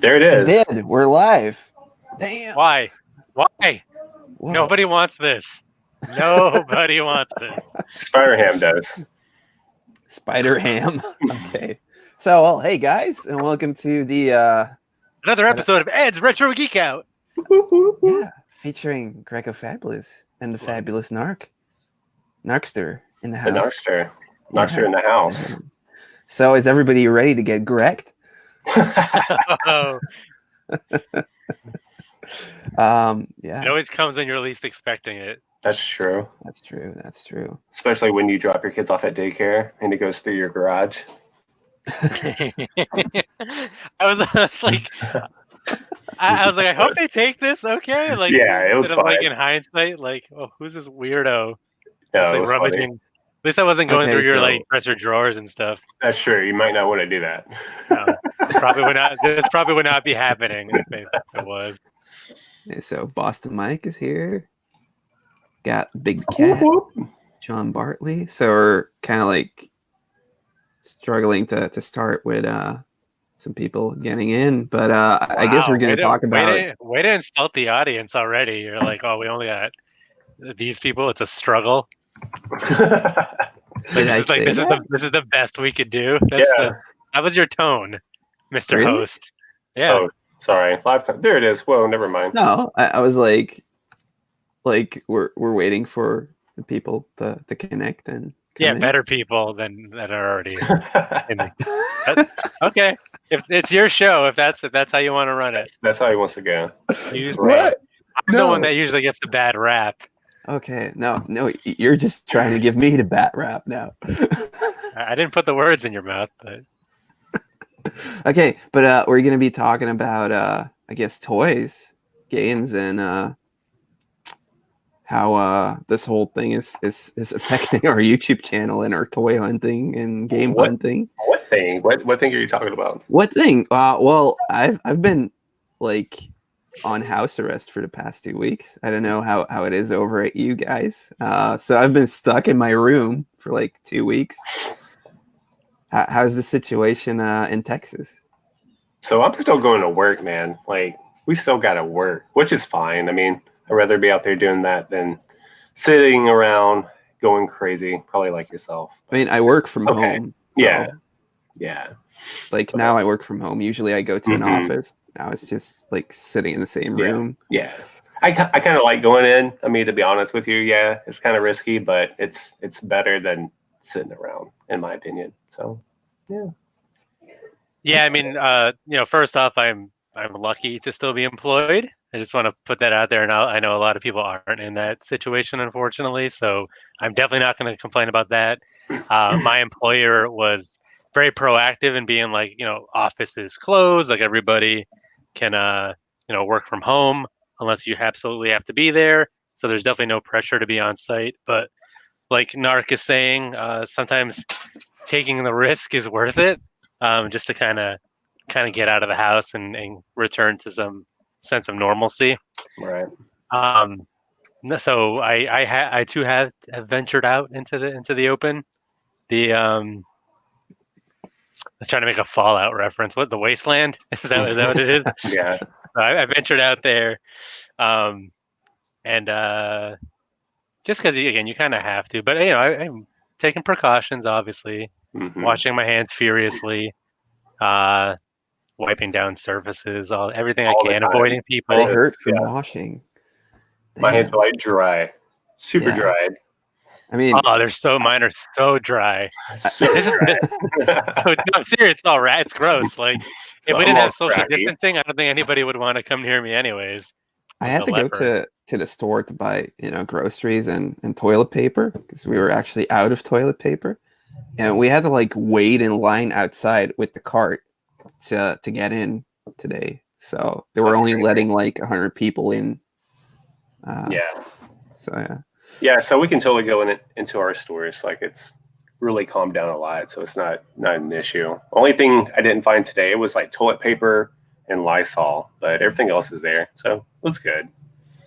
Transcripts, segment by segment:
There it is. It did. We're live. Damn. Why? Why? Whoa. Nobody wants this. Nobody wants this. Spider-Ham does. Spider Ham. Okay. So, well, hey guys, and welcome to the Another episode of Ed's Retro Geek Out. featuring Grecofabulous and the fabulous NARC. Narcster in the house. The Narcster. Narcster in the house. So, is everybody ready to get Grecked? Oh, Yeah. it always comes when you're least expecting it. That's true. That's true. That's true. Especially when you drop your kids off at daycare and it goes through your garage. I was like, I hope they take this okay. Like, Yeah, it was instead of, like, fine. in hindsight, like, oh, who's this weirdo? No, It's, it like, was funny. rummaging. At least I wasn't going Okay, through your so- like dresser drawers and stuff. That's true. You might not want to do that. No, probably would not. This probably would not be happening if it was. Okay, so, Boston Mike is here. Got Big Cat, John Bartley. So, we're kind of like struggling to start with some people getting in, but I guess we're going to talk about. Way to insult the audience already. You're like, oh, we only got these people. It's a struggle. Did I This is like say that? this is the best we could do. That was your tone, Mr. Really? Host. Yeah. Oh, sorry. There it is. Whoa, never mind. No, I was like we're waiting for the people to connect and come Yeah, in. better people than that are already in the. Okay, if it's your show, if that's how you want to run it, That's how he wants to go. use What? I'm the No. one that usually gets the bad rap. Okay, no, you're just trying to give me the bat rap now. I didn't put the words in your mouth, but Okay, but we're gonna be talking about I guess toys, games, and how this whole thing is affecting our YouTube channel and our toy hunting and game What? hunting. What thing? What thing are you talking about? What thing? Well, I've been like on house arrest for the past 2 weeks. I don't know how it is over at you guys. So I've been stuck in my room for like 2 weeks. How's the situation in Texas? So I'm still going to work, man. Like, we still got to work, which is fine. I mean, I'd rather be out there doing that than sitting around going crazy, probably like yourself. I mean, I work from Okay. home. So, Yeah. Like now I work from home. Usually I go to an Mhm. office. Now it's just like sitting in the same Yeah. room. Yeah. I kind of like going in. I mean, to be honest with you, yeah, it's kind of risky, but it's better than sitting around, in my opinion. So, yeah, I mean, first off, I'm lucky to still be employed. I just want to put that out there, and I know a lot of people aren't in that situation, unfortunately. So I'm definitely not going to complain about that. My employer was very proactive in being like, offices closed, like everybody can, work from home unless you absolutely have to be there. So there's definitely no pressure to be on site. But like NARC is saying, sometimes taking the risk is worth it, just to kind of get out of the house and return to some sense of normalcy. right. So I too have ventured out into the open. I was trying to make a Fallout reference. What, the wasteland? Is that what it is? Yeah. So I ventured out there, and just because again you kind of have to. But I'm taking precautions, obviously, Mhm. washing my hands furiously, wiping down surfaces, everything I All the can, time. avoiding people. They hurt from Yeah. washing. My hands Damn. are like dry, super Yeah. dried. I mean, Oh, mine are so dry. Super dry. No, I'm serious. It's all right. It's gross. Like, if we I'm didn't all have social cracky. distancing, I don't think anybody would want to come near me anyways. I had the to go leper. to the store to buy, groceries and toilet paper because we were actually out of toilet paper. And we had to like wait in line outside with the cart to get in today. So they were That's only crazy. letting like 100 people in. Yeah. So yeah. Yeah, so we can totally go into our stores. Like, it's really calmed down a lot, so it's not an issue. Only thing I didn't find today was like toilet paper and Lysol, but everything else is there, so it was good.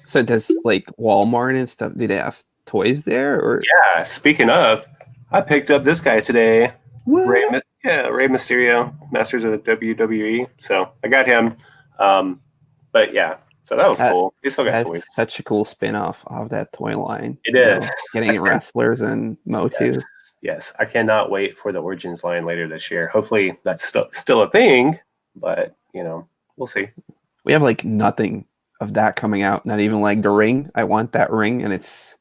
So does like Walmart and stuff, do they have toys there or? Yeah, speaking of, I picked up this guy today. What? Yeah, Rey Mysterio, Masters of the WWE. So I got him. But yeah, so that was cool. He still got toys. That's such a cool spin-off of that toy line. It is. Getting wrestlers and Motu. Yes, I cannot wait for the Origins line later this year. Hopefully that's still a thing, but we'll see. We have like nothing of that coming out. Not even like the ring. I want that ring, and it's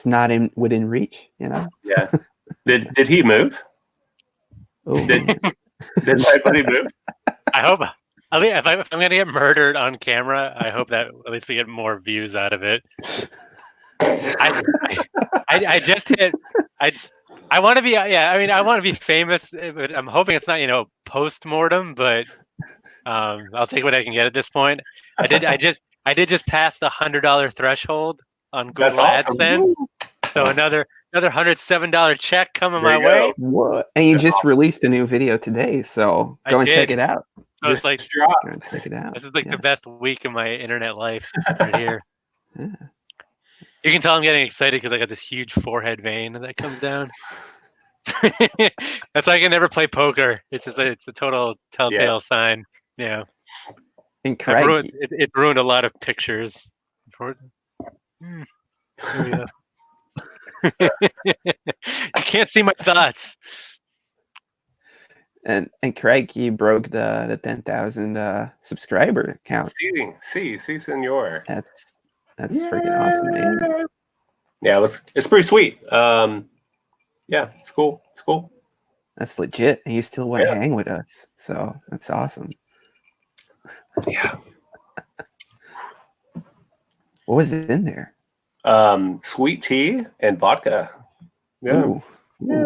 not within reach. Yeah. Did he move? Oh, did my buddy move? I hope. If I'm gonna get murdered on camera, I hope that at least we get more views out of it. I just hit. I want to be. Yeah, I mean, I want to be famous. But I'm hoping it's not post mortem, but I'll take what I can get at this point. I did just pass the $100 threshold on Google AdSense. So another $107 check coming my way. What? And you just released a new video today, so go and check it out. So it's like go and check it out. This is like the best week of my internet life right here. Yeah. You can tell I'm getting excited because I got this huge forehead vein that comes down. That's why I can never play poker. It's a total telltale sign. Yeah. And Craig, it ruined a lot of pictures. You can't see my thoughts. And Craig, you broke the 10,000 subscriber count. Si, senor. That's freaking awesome, man. Yeah, it's pretty sweet. Yeah, it's cool. It's cool. That's legit. And you still want to hang with us. So that's awesome. Yeah. What was it in there? Sweet tea and vodka. Yeah. Ooh,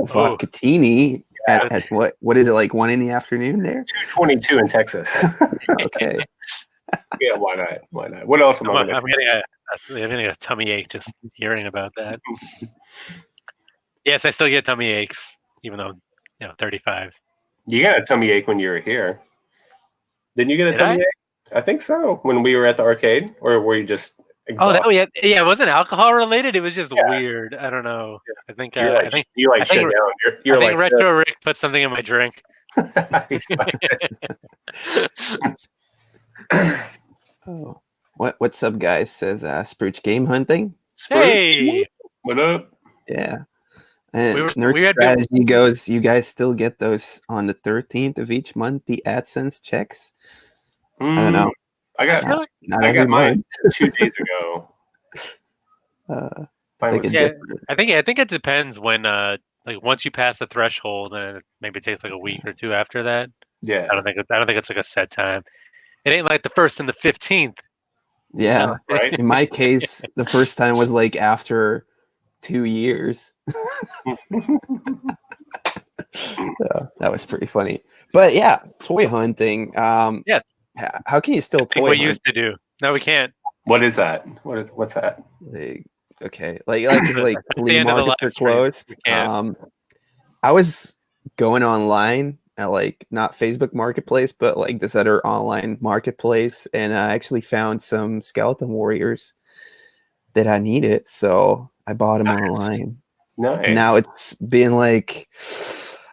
vodka-tini at what is it, like 1 p.m. there? 2:22 in Texas. Okay. Yeah, why not? What else am I I'm getting a tummy ache just hearing about that. Yes, I still get tummy aches, even though 35. You got a tummy ache when you were here. Didn't you get a tummy ache? I think so. When we were at the arcade, or were you just exhausted? Oh, it wasn't alcohol related. It was just weird. I don't know. Yeah. I think you shut down. You're I think Retro Rick put something in my drink. Oh, what's up, guys? Says Sprooch Game Hunting. Hey, what up? Yeah. And Nerd Strategy goes, you guys still get those on the 13th of each month, the AdSense checks? I don't know. I got mine 2 days ago. I think it depends when like once you pass the threshold, and maybe it takes like a week or two after that. Yeah. I don't think it's like a set time. It ain't like the 1st and the 15th. Yeah. Right. In my case, the first time was like after 2 years. That was pretty funny. But yeah, toy hunting. Yeah. How can you still toy hunt? We used to do. No, we can't. What is that? What's that? Okay, like flea markets are closed. I was going online at like not Facebook Marketplace, but like this other online marketplace, and I actually found some skeleton warriors that I needed, so I bought them online. Nice. Now it's been like,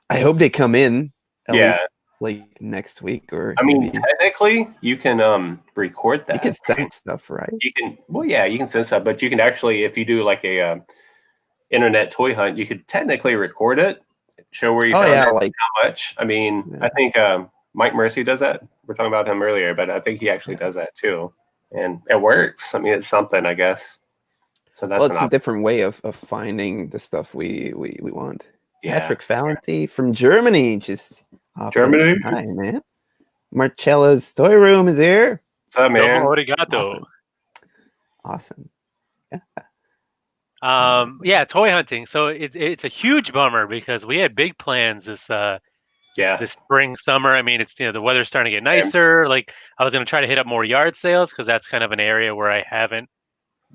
I hope they come in at least like next week, or I mean, technically you can record that. You can send stuff, right? You can send stuff, but you can actually, if you do like a internet toy hunt, you could technically record it, show where you found it, like how much. I mean, I think Mike Mercy does that. We're talking about him earlier, but I think he actually does that too, and it works. I mean, it's something, I guess. So that's it's a different way of finding the stuff we want. Yeah. Patrick Valenti from Germany, just Germany. Hi, man. Marcello's Toy Room is here. What's up, man? Awesome. Yeah. Toy hunting. So it's a huge bummer because we had big plans this spring, summer. I mean, it's the weather's starting to get nicer. Like I was going to try to hit up more yard sales because that's kind of an area where I haven't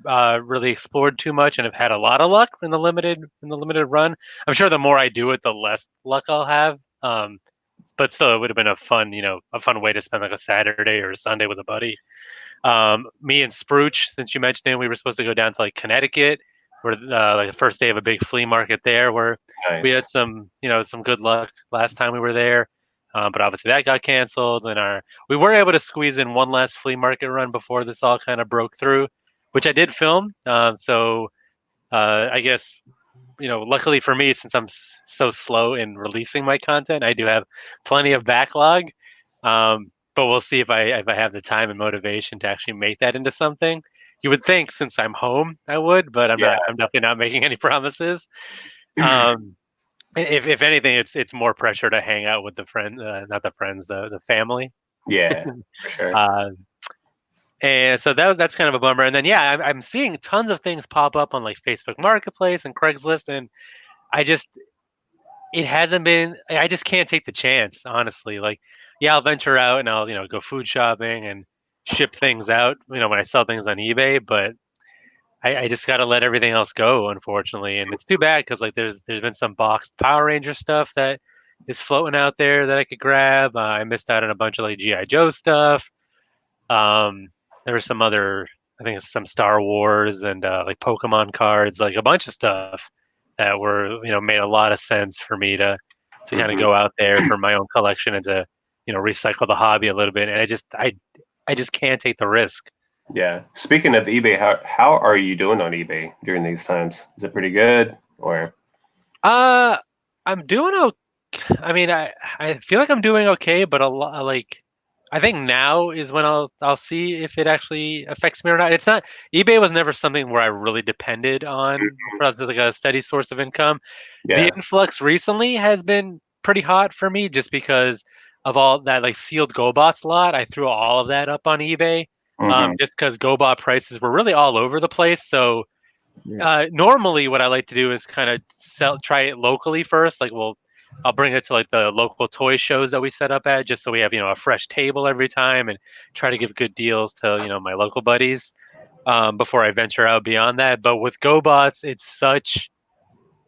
really explored too much and have had a lot of luck in the limited run. I'm sure the more I do it, the less luck I'll have. But still, it would have been a fun way to spend like a Saturday or a Sunday with a buddy. Me and Sprooch, since you mentioned it, we were supposed to go down to like Connecticut we're like the first day of a big flea market there, where we had Nice. some some good luck last time we were there. But obviously that got canceled, and we were able to squeeze in one last flea market run before this all kind of broke through, which I did film. So I guess luckily for me, since I'm so slow in releasing my content, I do have plenty of backlog. But we'll see if I have the time and motivation to actually make that into something. You would think since I'm home I would, but I'm not. I'm definitely not making any promises. If anything, it's more pressure to hang out with the friend, not the friends, the family. Yeah, for sure. And so that's kind of a bummer. And then I'm seeing tons of things pop up on like Facebook Marketplace and Craigslist, and it hasn't been. I just can't take the chance, honestly. Like, I'll venture out and I'll go food shopping and ship things out. When I sell things on eBay, but I just got to let everything else go, unfortunately. And it's too bad because like there's been some boxed Power Ranger stuff that is floating out there that I could grab. I missed out on a bunch of like GI Joe stuff. There was some other, I think it's some Star Wars and like Pokemon cards, like a bunch of stuff that were made a lot of sense for me to kind of go out there for my own collection and to recycle the hobby a little bit. And I just can't take the risk. Yeah. Speaking of eBay, how are you doing on eBay during these times? Is it pretty good or? I'm doing okay. I mean, I feel like I'm doing okay, but a lot like I think now is when I'll see if it actually affects me or not. It's not eBay was never something where I really depended on for like a steady source of income. The Yeah. influx recently has been pretty hot for me just because of all that like sealed GoBots lot. I threw all of that up on eBay. Just because GoBot prices were really all over the place. So normally what I like to do is kind of try it locally first. Like, I'll bring it to like the local toy shows that we set up at, just so we have a fresh table every time, and try to give good deals to my local buddies before I venture out beyond that. But with GoBots, it's such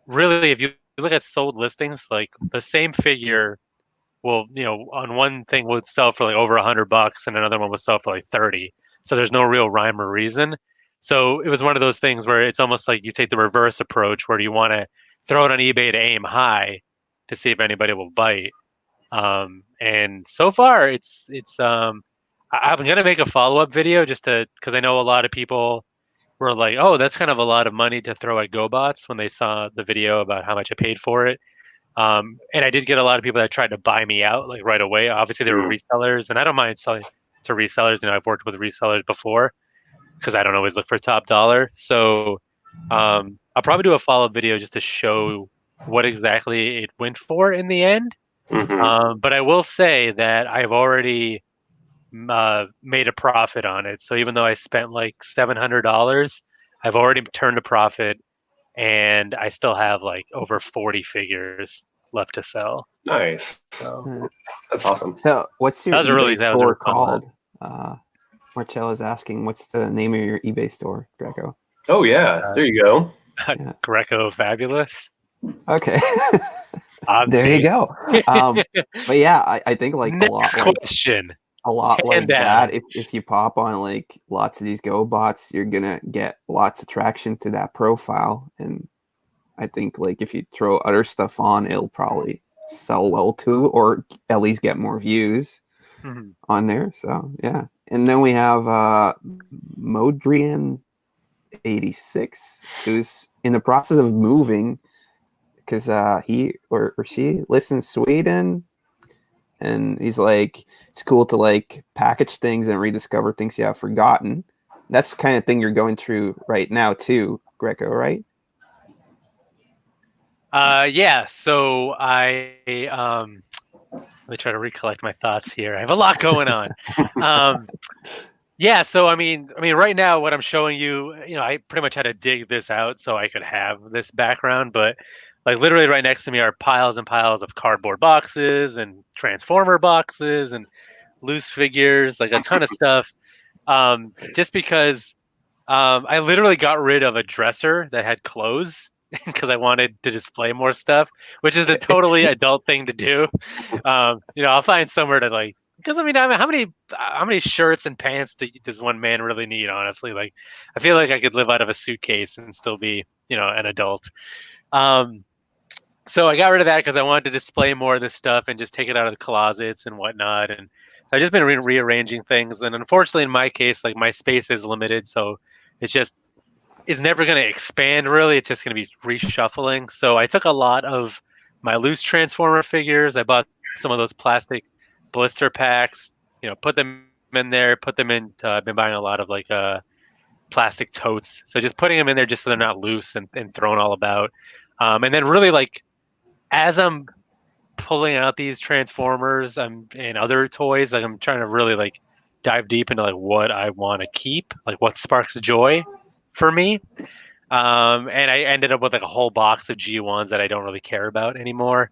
really, if you look at sold listings, like the same figure will on one thing would sell for like over $100, and another one will sell for like 30. So there's no real rhyme or reason. So it was one of those things where it's almost like you take the reverse approach, where you want to throw it on eBay to aim high to see if anybody will bite. And so far I'm gonna make a follow-up video just because I know a lot of people were like, oh, that's kind of a lot of money to throw at GoBots when they saw the video about how much I paid for it. And I did get a lot of people that tried to buy me out like right away. Obviously, they were resellers, and I don't mind selling to resellers. I've worked with resellers before because I don't always look for top dollar. So I'll probably do a follow-up video just to show what exactly it went for in the end. But I will say that I've already made a profit on it. So even though I spent like $700, I've already turned a profit, and I still have like over 40 figures left to sell. Nice. So that's awesome. So what's your eBay that store called? Marcel is asking, what's the name of your eBay store, Greco? Oh yeah, there you go. Grecofabulous. Okay. There you go. But yeah, I think like Next question. A lot like that. If you pop on like lots of these GoBots, you're gonna get lots of traction to that profile. And I think like if you throw other stuff on, it'll probably sell well too, or at least get more views on there. So yeah. And then we have Modrian 86, who's in the process of moving because he or she lives in Sweden, and he's like, it's cool to like package things and rediscover things you have forgotten. That's the kind of thing you're going through right now too, Greco, right? Yeah. So let me try to recollect my thoughts here. I have a lot going on. Yeah, so I mean, right now, what I'm showing you, I pretty much had to dig this out so I could have this background. But like literally right next to me are piles and piles of cardboard boxes and Transformer boxes and loose figures, like a ton of stuff. Just because I literally got rid of a dresser that had clothes because I wanted to display more stuff, which is a totally adult thing to do. I'll find somewhere to like Because I mean, how many shirts and pants does one man really need? Honestly, like I feel like I could live out of a suitcase and still be, an adult. Um, so I got rid of that because I wanted to display more of this stuff and just take it out of the closets and whatnot. And so I've just been rearranging things. And unfortunately, in my case, like my space is limited, so it's never going to expand really. It's just going to be reshuffling. So I took a lot of my loose Transformer figures. I bought some of those plastic blister packs, put them in there, put them in. I've been buying a lot of like plastic totes. So just putting them in there just so they're not loose and thrown all about. And then really like as I'm pulling out these Transformers and other toys, like I'm trying to really like dive deep into like what I want to keep, like what sparks joy for me. And I ended up with like a whole box of G1s that I don't really care about anymore.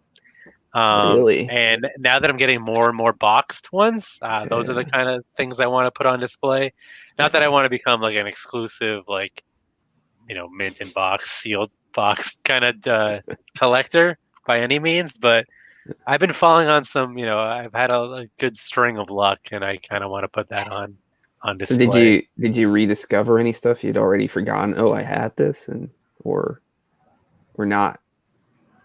Really? And now that I'm getting more and more boxed ones, those are the Okay. kind of things I want to put on display. Not that I want to become like an exclusive, like, mint in box, sealed box kind of collector by any means, but I've been falling on some, I've had a good string of luck, and I kind of want to put that on So display. did you rediscover any stuff you'd already forgotten? Oh, I had this, or not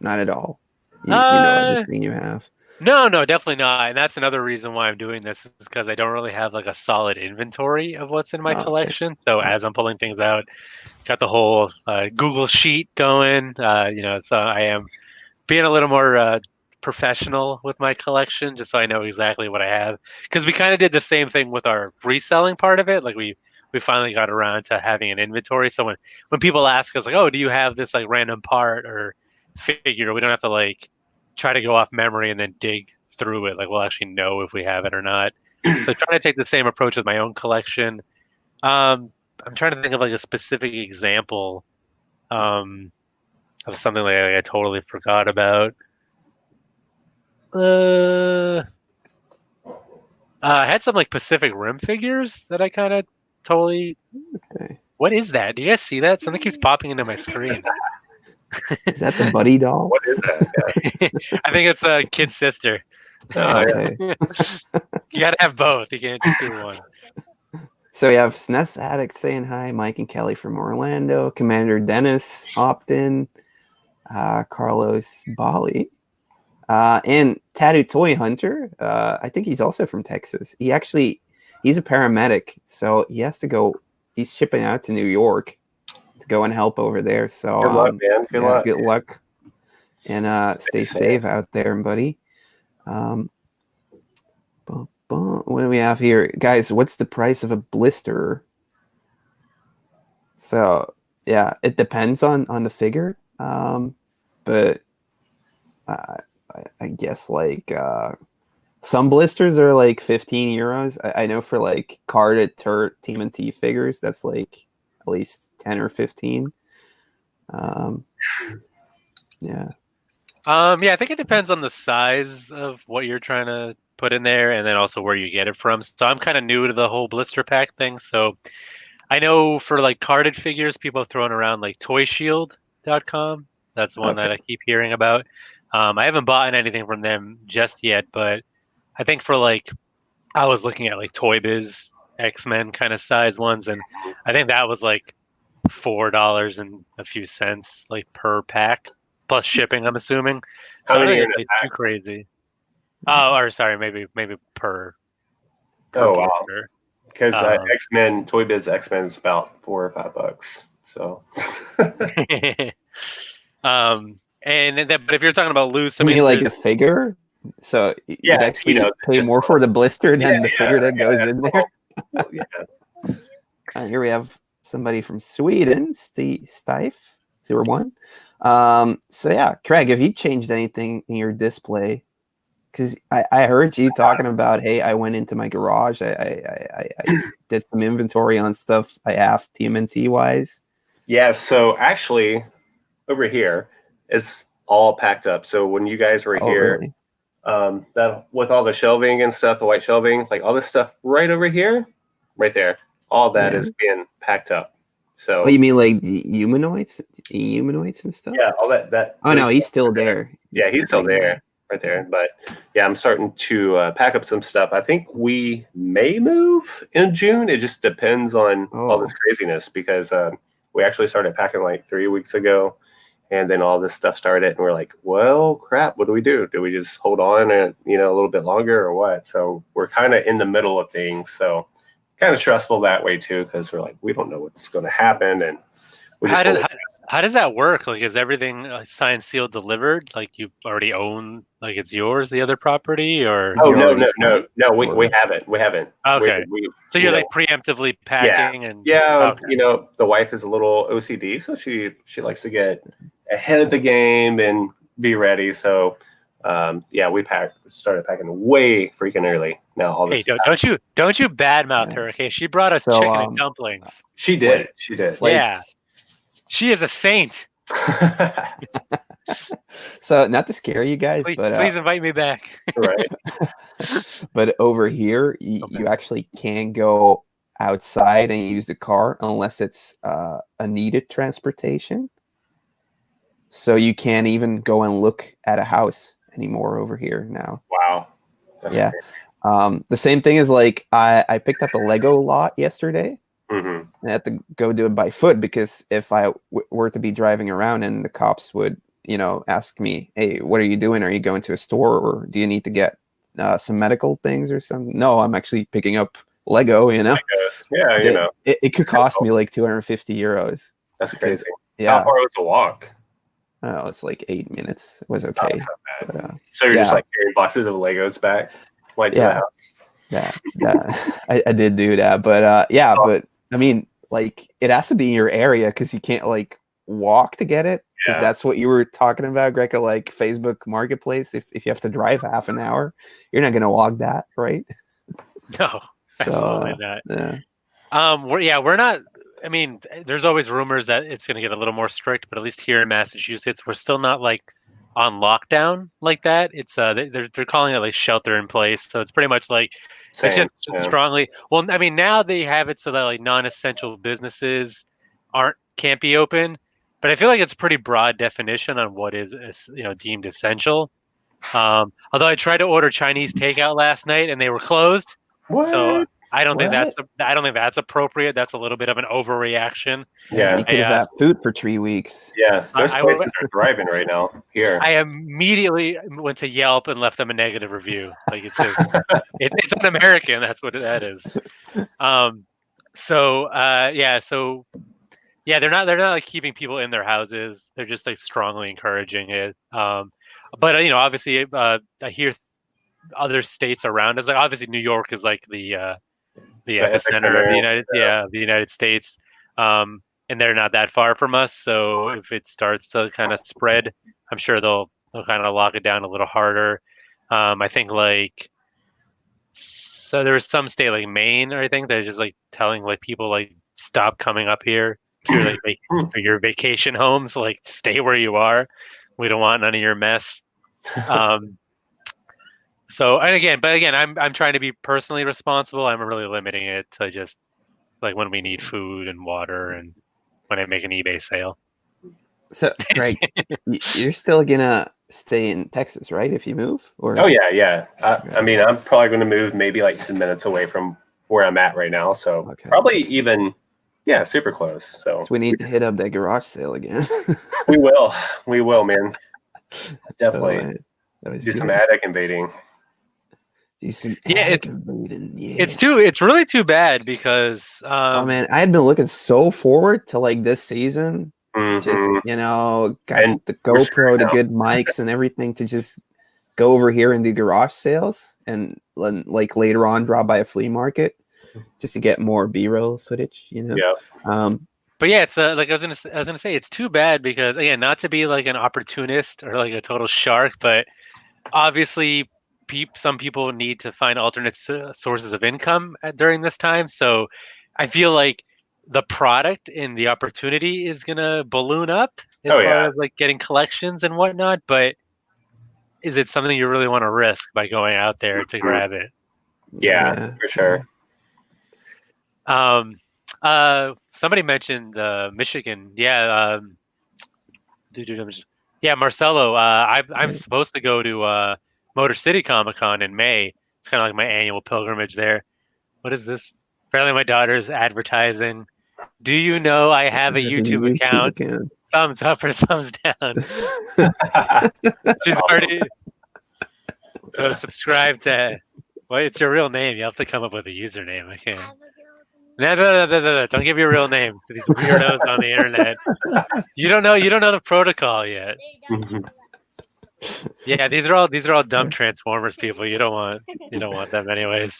at all. You know Uh, everything you have. no, definitely not. And that's another reason why I'm doing this is because I don't really have like a solid inventory of what's in my Okay. collection. So as I'm pulling things out, got the whole Google sheet going. So I am being a little more professional with my collection, just so I know exactly what I have. Because we kind of did the same thing with our reselling part of it. Like we finally got around to having an inventory. So when people ask us like, "Oh, do you have this like random part or figure?" We don't have to like try to go off memory and then dig through it. Like we'll actually know if we have it or not. So trying to take the same approach with my own collection. Um, I'm trying to think of like a specific example um, of something like I totally forgot about. Uh, I had some like Pacific Rim figures that I kind of totally. Okay. What is that? Do you guys see that? Something keeps popping into my screen. Is that the buddy doll? What is that? I think it's a kid's sister. Oh, yeah. Okay. You gotta have both. You can't just do one. So we have SNES Addict saying hi, Mike and Kelly from Orlando, Commander Dennis hopped in, Carlos Bali, and Tattoo Toy Hunter. I think he's also from Texas. He's a paramedic, so he has to go. He's shipping out to New York to go and help over there. So Good luck, man. Good luck. Good luck, and stay safe out there, buddy. What do we have here, guys? What's the price of a blister? So yeah, it depends on the figure, but I guess like some blisters are like 15 euros. I know for like carded TMNT figures, that's like at least 10 or 15. Yeah. Yeah, I think it depends on the size of what you're trying to put in there, and then also where you get it from. So I'm kind of new to the whole blister pack thing. So I know for like carded figures, people have thrown around like toyshield.com. That's the one that I keep hearing about. I haven't bought anything from them just yet, but I think for like I was looking at like Toy Biz X-Men kind of size ones, and I think that was like $4 and a few cents like per pack plus shipping, I'm assuming. How So I don't many think are in it's a like too crazy. Oh, or sorry, maybe per Oh, wow. blister. Because X-Men, Toy Biz X-Men is about $4 or $5. So But if you're talking about loose, I I mean, mean, like a figure, so you'd yeah, actually pay more for the blister than the figure that goes in there. Yeah. Here we have somebody from Sweden, Stife01. So yeah, Craig, have you changed anything in your display? Because I heard you talking about, hey, I went into my garage, I did some inventory on stuff I have TMNT wise. Yeah, so actually over here it's all packed up. So when you guys were here, Really? that with all the shelving and stuff, the white shelving, like all this stuff right over here, right there, all that is being packed up. So you mean like the humanoids and stuff? Yeah, all that. Oh no, he's still there. He's still there. right there. But yeah, I'm starting to pack up some stuff. I think we may move in June. It just depends on all this craziness because we actually started packing like 3 weeks ago, and then all this stuff started, and we're like, well, crap, what do we do? Do we just hold on and a little bit longer or what? So we're kind of in the middle of things. So kind of stressful that way too, because we're like, we don't know what's going to happen, and we just how does that work? Like, is everything signed, sealed, delivered? Like, you already own, like it's yours, the other property, or? Oh no, we haven't. We haven't. Okay. So you're like preemptively packing and okay. The wife is a little OCD, so she likes to get ahead of the game and be ready. So we started packing way freaking early. Now all this. Hey, don't you badmouth her? Okay, she brought us chicken and dumplings. She did. She did. Yeah. She is a saint. So not to scare you guys, but please invite me back. Right. But over here, you actually can go outside and use the car unless it's a needed transportation. So you can't even go and look at a house anymore over here now. Wow. That's crazy. The same thing is like I picked up a Lego lot yesterday. Mm-hmm. I had to go do it by foot because if I were to be driving around and the cops would, ask me, hey, what are you doing? Are you going to a store or do you need to get some medical things or something? No, I'm actually picking up Lego, Legos. Yeah, It could cost me like 250 euros. That's crazy. Yeah. How far was the walk? Oh, it's like 8 minutes. It was okay. That's not bad. But, so you're just like carrying boxes of Legos back to the house? Yeah. I did do that. But but I mean, like it has to be in your area because you can't like walk to get it. Because that's what you were talking about, Greco, like Facebook Marketplace. If you have to drive half an hour, you're not going to walk that, right? No, absolutely not. Yeah. We're not. I mean, there's always rumors that it's going to get a little more strict, but at least here in Massachusetts, we're still not like on lockdown like that. It's they're calling it like shelter in place, so it's pretty much like it's just strongly. Well, I mean, now they have it so that like non-essential businesses can't be open, but I feel like it's pretty broad definition on what is deemed essential. Although I tried to order Chinese takeout last night and they were closed. What? So I don't think that's appropriate. That's a little bit of an overreaction. Yeah, you could have had food for 3 weeks. Yeah, those places are thriving right now here. I immediately went to Yelp and left them a negative review. Like it's an American. That's what that is. They're not like keeping people in their houses. They're just like strongly encouraging it. But obviously, I hear other states around us. Like obviously, New York is like the epicenter of the United States, and they're not that far from us. So if it starts to kind of spread, I'm sure they'll kind of lock it down a little harder. I think so there was some state like Maine, or I think they're just like telling like people like stop coming up here for your vacation homes. Like stay where you are. We don't want none of your mess. So I'm trying to be personally responsible. I'm really limiting it to just like when we need food and water and when I make an eBay sale. So, Greg, you're still gonna stay in Texas, right? If you move, or oh yeah. I mean, I'm probably going to move maybe like 10 minutes away from where I'm at right now. So probably even super close. So we need to hit up that garage sale again. we will, man. Definitely do some attic invading. It's really too bad because oh man, I had been looking so forward to like this season. Mm-hmm. Just got the GoPro, the good mics and everything to just go over here and do garage sales and like later on drop by a flea market just to get more B-roll footage, Yeah. But yeah, it's like I was gonna say, it's too bad because again, not to be like an opportunist or like a total shark, but obviously some people need to find alternate sources of income during this time. So I feel like the product and the opportunity is gonna balloon up as far as like getting collections and whatnot. But is it something you really want to risk by going out there to grab it? Yeah, for sure. Somebody mentioned Michigan. Yeah. Yeah, Marcelo. I'm supposed to go to Motor City Comic Con in May. It's kind of like my annual pilgrimage there. What is this? Apparently, my daughter's advertising. Do you know I have a YouTube account? Thumbs up or thumbs down. She's already subscribed to. Well, it's your real name. You have to come up with a username. I can't. No. Don't give your real name to these weirdos on the internet. You don't know. You don't know the protocol yet. Yeah, these are all dumb Transformers people. You don't want them anyways.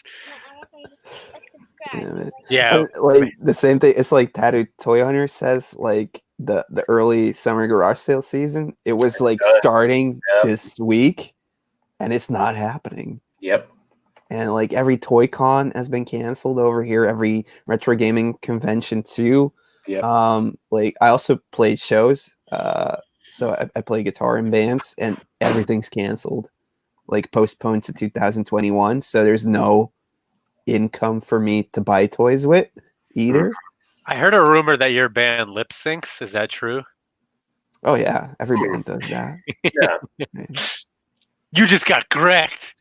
Yeah, and, like the same thing. It's like Tattoo Toy Hunter says, like the early summer garage sale season. It was like starting this week, and it's not happening. Yep. And like every Toy Con has been canceled over here. Every retro gaming convention too. Yep. Like I also play shows. So I play guitar in bands, and everything's canceled, like postponed to 2021. So there's no income for me to buy toys with either. I heard a rumor that your band lip syncs. Is that true? Oh yeah, every band does that. Yeah. You just got correct.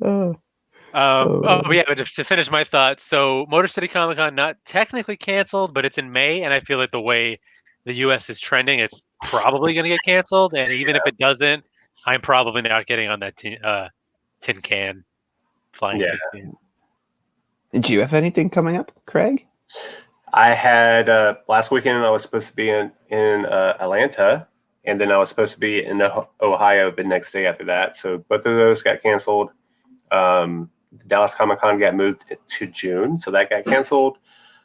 Oh. Yeah, but to finish my thoughts, so Motor City Comic Con not technically canceled, but it's in May, and I feel like the way the U.S. is trending, it's probably going to get canceled. And even if it doesn't, I'm probably not getting on that tin can flying. Yeah. Tin can. Did you have anything coming up, Craig? I had last weekend. I was supposed to be in Atlanta, and then I was supposed to be in Ohio the next day after that. So both of those got canceled. The Dallas Comic Con got moved to June, so that got canceled.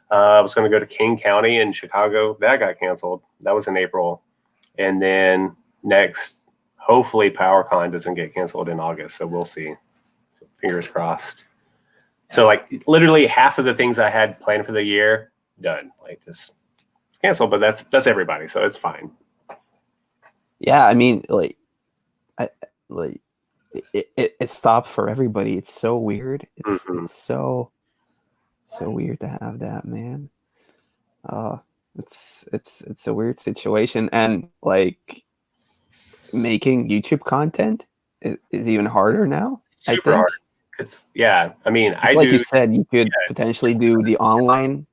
I was going to go to King County in Chicago. That got canceled. That was in April. And then next, hopefully PowerCon doesn't get canceled in August, so we'll see. So fingers crossed. So like literally half of the things I had planned for the year, done. Like just canceled, but that's everybody, so it's fine. Yeah, I mean, it stopped for everybody. It's so weird. It's so weird to have that, man. It's a weird situation, and like making YouTube content is even harder now. Super hard. It's I mean, you said, you could potentially do the online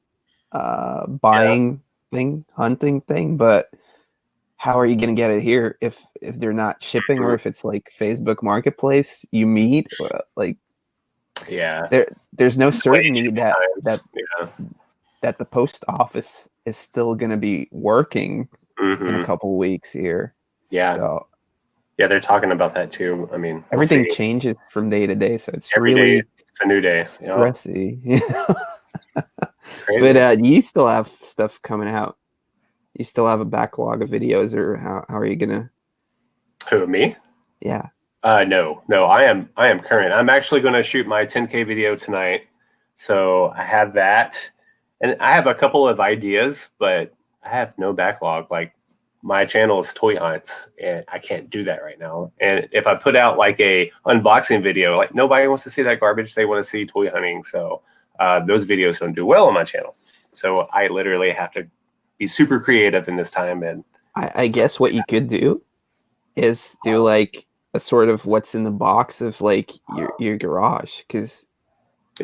buying thing, hunting thing, but how are you going to get it here if they're not shipping, or if it's like Facebook Marketplace you meet, like there's no certainty that the post office is still going to be working in a couple weeks here. So they're talking about that too. I mean, everything changes from day to day, so it's really it's a new day. Stressy. But you still have stuff coming out. You still have a backlog of videos, or how are you gonna? Who, me? Yeah. No. I am current. I'm actually going to shoot my 10K video tonight, so I have that, and I have a couple of ideas, but I have no backlog. Like my channel is toy hunts, and I can't do that right now. And if I put out like a unboxing video, like nobody wants to see that garbage. They want to see toy hunting. So those videos don't do well on my channel. So I literally have to be super creative in this time. And I guess what you could do is do like a sort of what's in the box of like your garage, because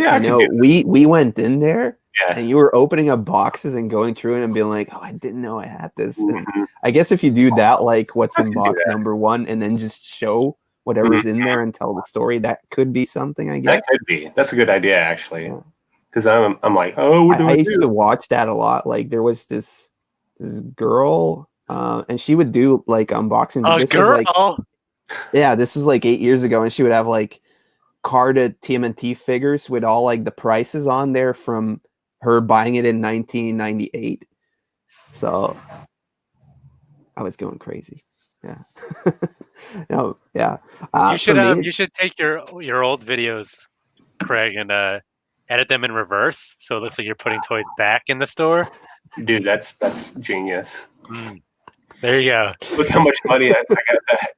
I know we went in there and you were opening up boxes and going through it and being like, oh, I didn't know I had this. And I guess if you do that, like what's in box number one, and then just show whatever's in there and tell the story, that could be something. I guess that could be. That's a good idea, actually. Because I'm like, oh, I used to watch that a lot. Like there was this girl, and she would do like unboxing. This was like 8 years ago, and she would have like carded TMNT figures with all like the prices on there from her buying it in 1998. So I was going crazy. Yeah. No, yeah. You should take your old videos, Craig, and edit them in reverse, so it looks like you're putting toys back in the store. Dude, that's genius. There you go. Look how much money I got back.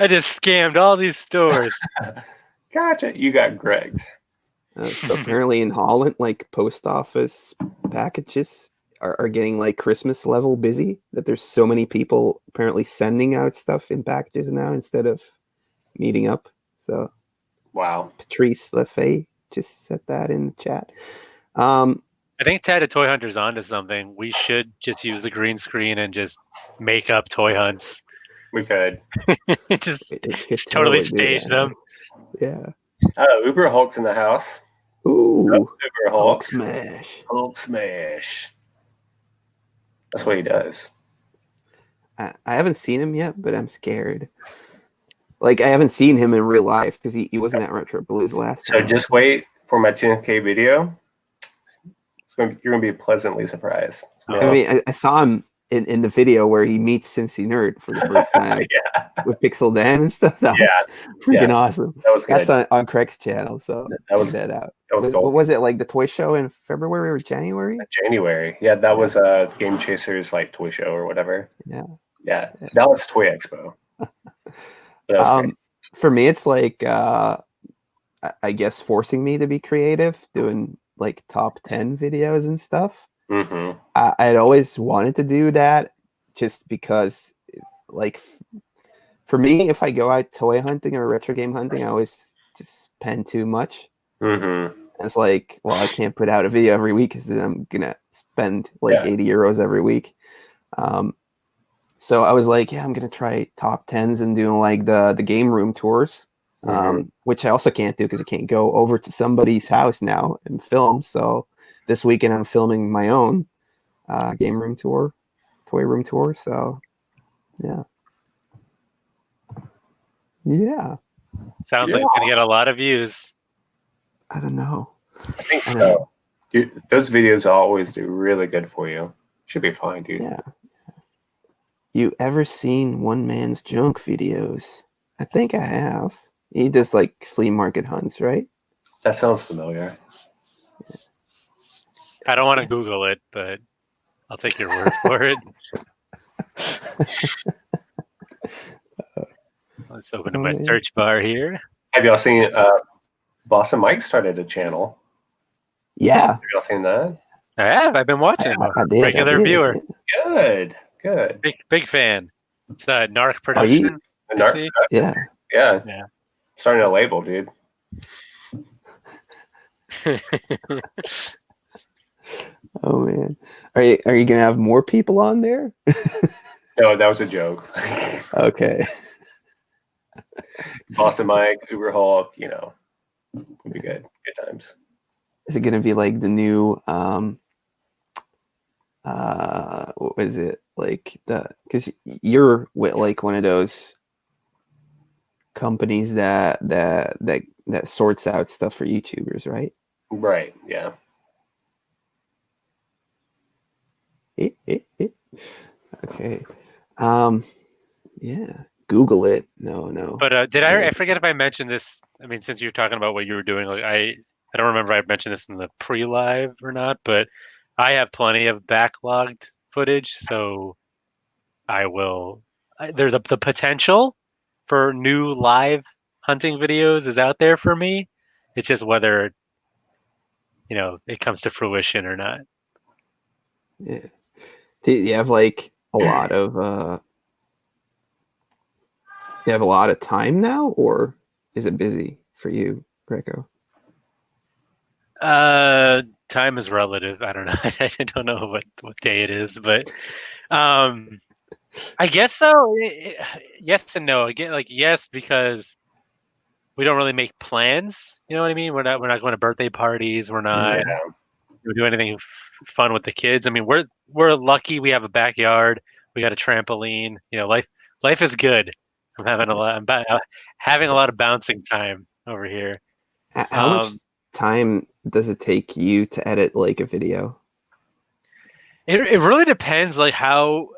I just scammed all these stores. Gotcha. You got Greg's. So apparently in Holland, like post office packages are getting like Christmas level busy. That there's so many people apparently sending out stuff in packages now instead of meeting up. So Wow. Patrice Lefay just said that in the chat. I think Tatted Toy Hunter's onto something. We should just use the green screen and just make up toy hunts. We could. just it could totally do stage that. them. Yeah. Oh, Uber Hulk's in the house. Ooh. Uber Hulk Hulk. smash. Hulk smash. That's what he does. I haven't seen him yet, but I'm scared. Like, I haven't seen him in real life because he wasn't at Retro Blues last So time. just wait for my 10K video. You're going to be pleasantly surprised. I mean, I saw him in the video where he meets Cincy Nerd for the first time with Pixel Dan and stuff. That was freaking awesome. That was good. That's on Craig's channel, so check that out. What was it, like the toy show in February or January? January. Yeah, that was Game Chasers like toy show or whatever. Yeah. That was Toy Expo. For me, it's like I guess forcing me to be creative, doing like top 10 videos and stuff. Mm-hmm. I'd always wanted to do that just because, like, for me, if I go out toy hunting or retro game hunting, I always just spend too much. Mm-hmm. And it's like, well, I can't put out a video every week because then I'm gonna spend like 80 euros every week. So I was like, I'm gonna try top 10s and doing like the game room tours. Which I also can't do because I can't go over to somebody's house now and film. So this weekend I'm filming my own game room tour, toy room tour. So yeah. Sounds like it's gonna get a lot of views. I don't know. I think so. Dude, those videos always do really good for you. Should be fine, dude. Yeah. You ever seen One Man's Junk videos? I think I have. He does like flea market hunts, right? That sounds familiar. I don't want to Google it, but I'll take your word for it. Let's open up my search bar here. Have y'all seen Boston Mike started a channel? Yeah. Have y'all seen that? I have. I've been watching. I did, Regular viewer. Good. Big fan. It's NARC production. NARC? Yeah. Starting a label, dude. Oh man, are you gonna have more people on there? No, that was a joke. Okay. Boston Mike, Uber Hulk, it'll be good. Good times. Is it gonna be like the new what was it, like because you're with like one of those companies that sorts out stuff for YouTubers, right? Right. Yeah. Okay. Yeah. Google it. No. But I forget if I mentioned this? I mean, since you're talking about what you were doing, like I don't remember I mentioned this in the pre-live or not, but I have plenty of backlogged footage, so I will. There's the potential for new live hunting videos is out there for me. It's just whether it comes to fruition or not. Yeah. Do you have like a lot of you have a lot of time now, or is it busy for you, Greco? Time is relative. I don't know. I don't know what day it is, but I guess so. Yes and no. Again, like yes, because we don't really make plans. You know what I mean? We're not going to birthday parties. We're not do anything fun with the kids. I mean, we're lucky. We have a backyard. We got a trampoline. Life is good. I'm having a lot of bouncing time over here. How much time does it take you to edit like a video? It really depends, like how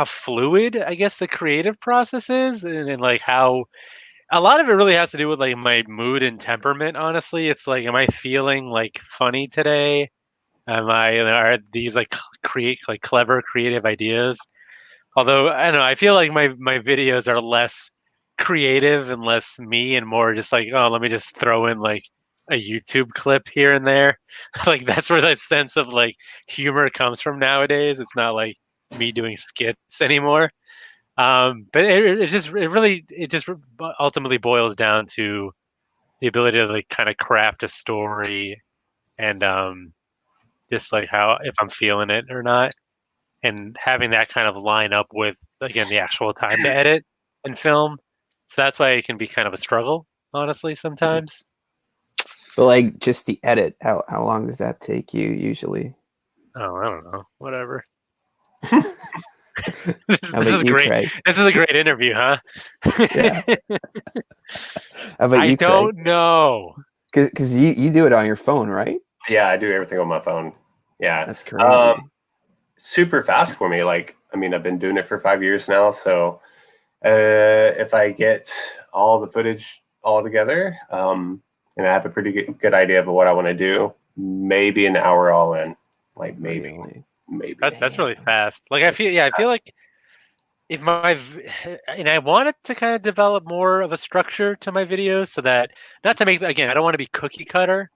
fluid I guess the creative process is, and like how a lot of it really has to do with like my mood and temperament. Honestly, it's like, am I feeling like funny today? Are these like clever creative ideas? Although I don't know, I feel like my videos are less creative and less me and more just like, oh, let me just throw in like a YouTube clip here and there. Like that's where that sense of like humor comes from nowadays. It's not like me doing skits anymore. But it just ultimately boils down to the ability to like kind of craft a story and just like how if I'm feeling it or not, and having that kind of line up with again the actual time to edit and film. So that's why it can be kind of a struggle, honestly, sometimes. But like just the edit, how long does that take you usually? Oh, I don't know. Whatever. How This about is you, great. Craig? This is a great interview, huh? Yeah. How about I you, Craig? don't know. Because you do it on your phone, right? Yeah, I do everything on my phone. Yeah. That's crazy. Super fast for me. Like, I mean, I've been doing it for 5 years now. So if I get all the footage all together, and I have a pretty good idea of what I want to do, maybe an hour all in. Like maybe. Really? Maybe. That's really fast. Like I feel like if and I wanted to kind of develop more of a structure to my videos so that not to make again, I don't want to be cookie cutter.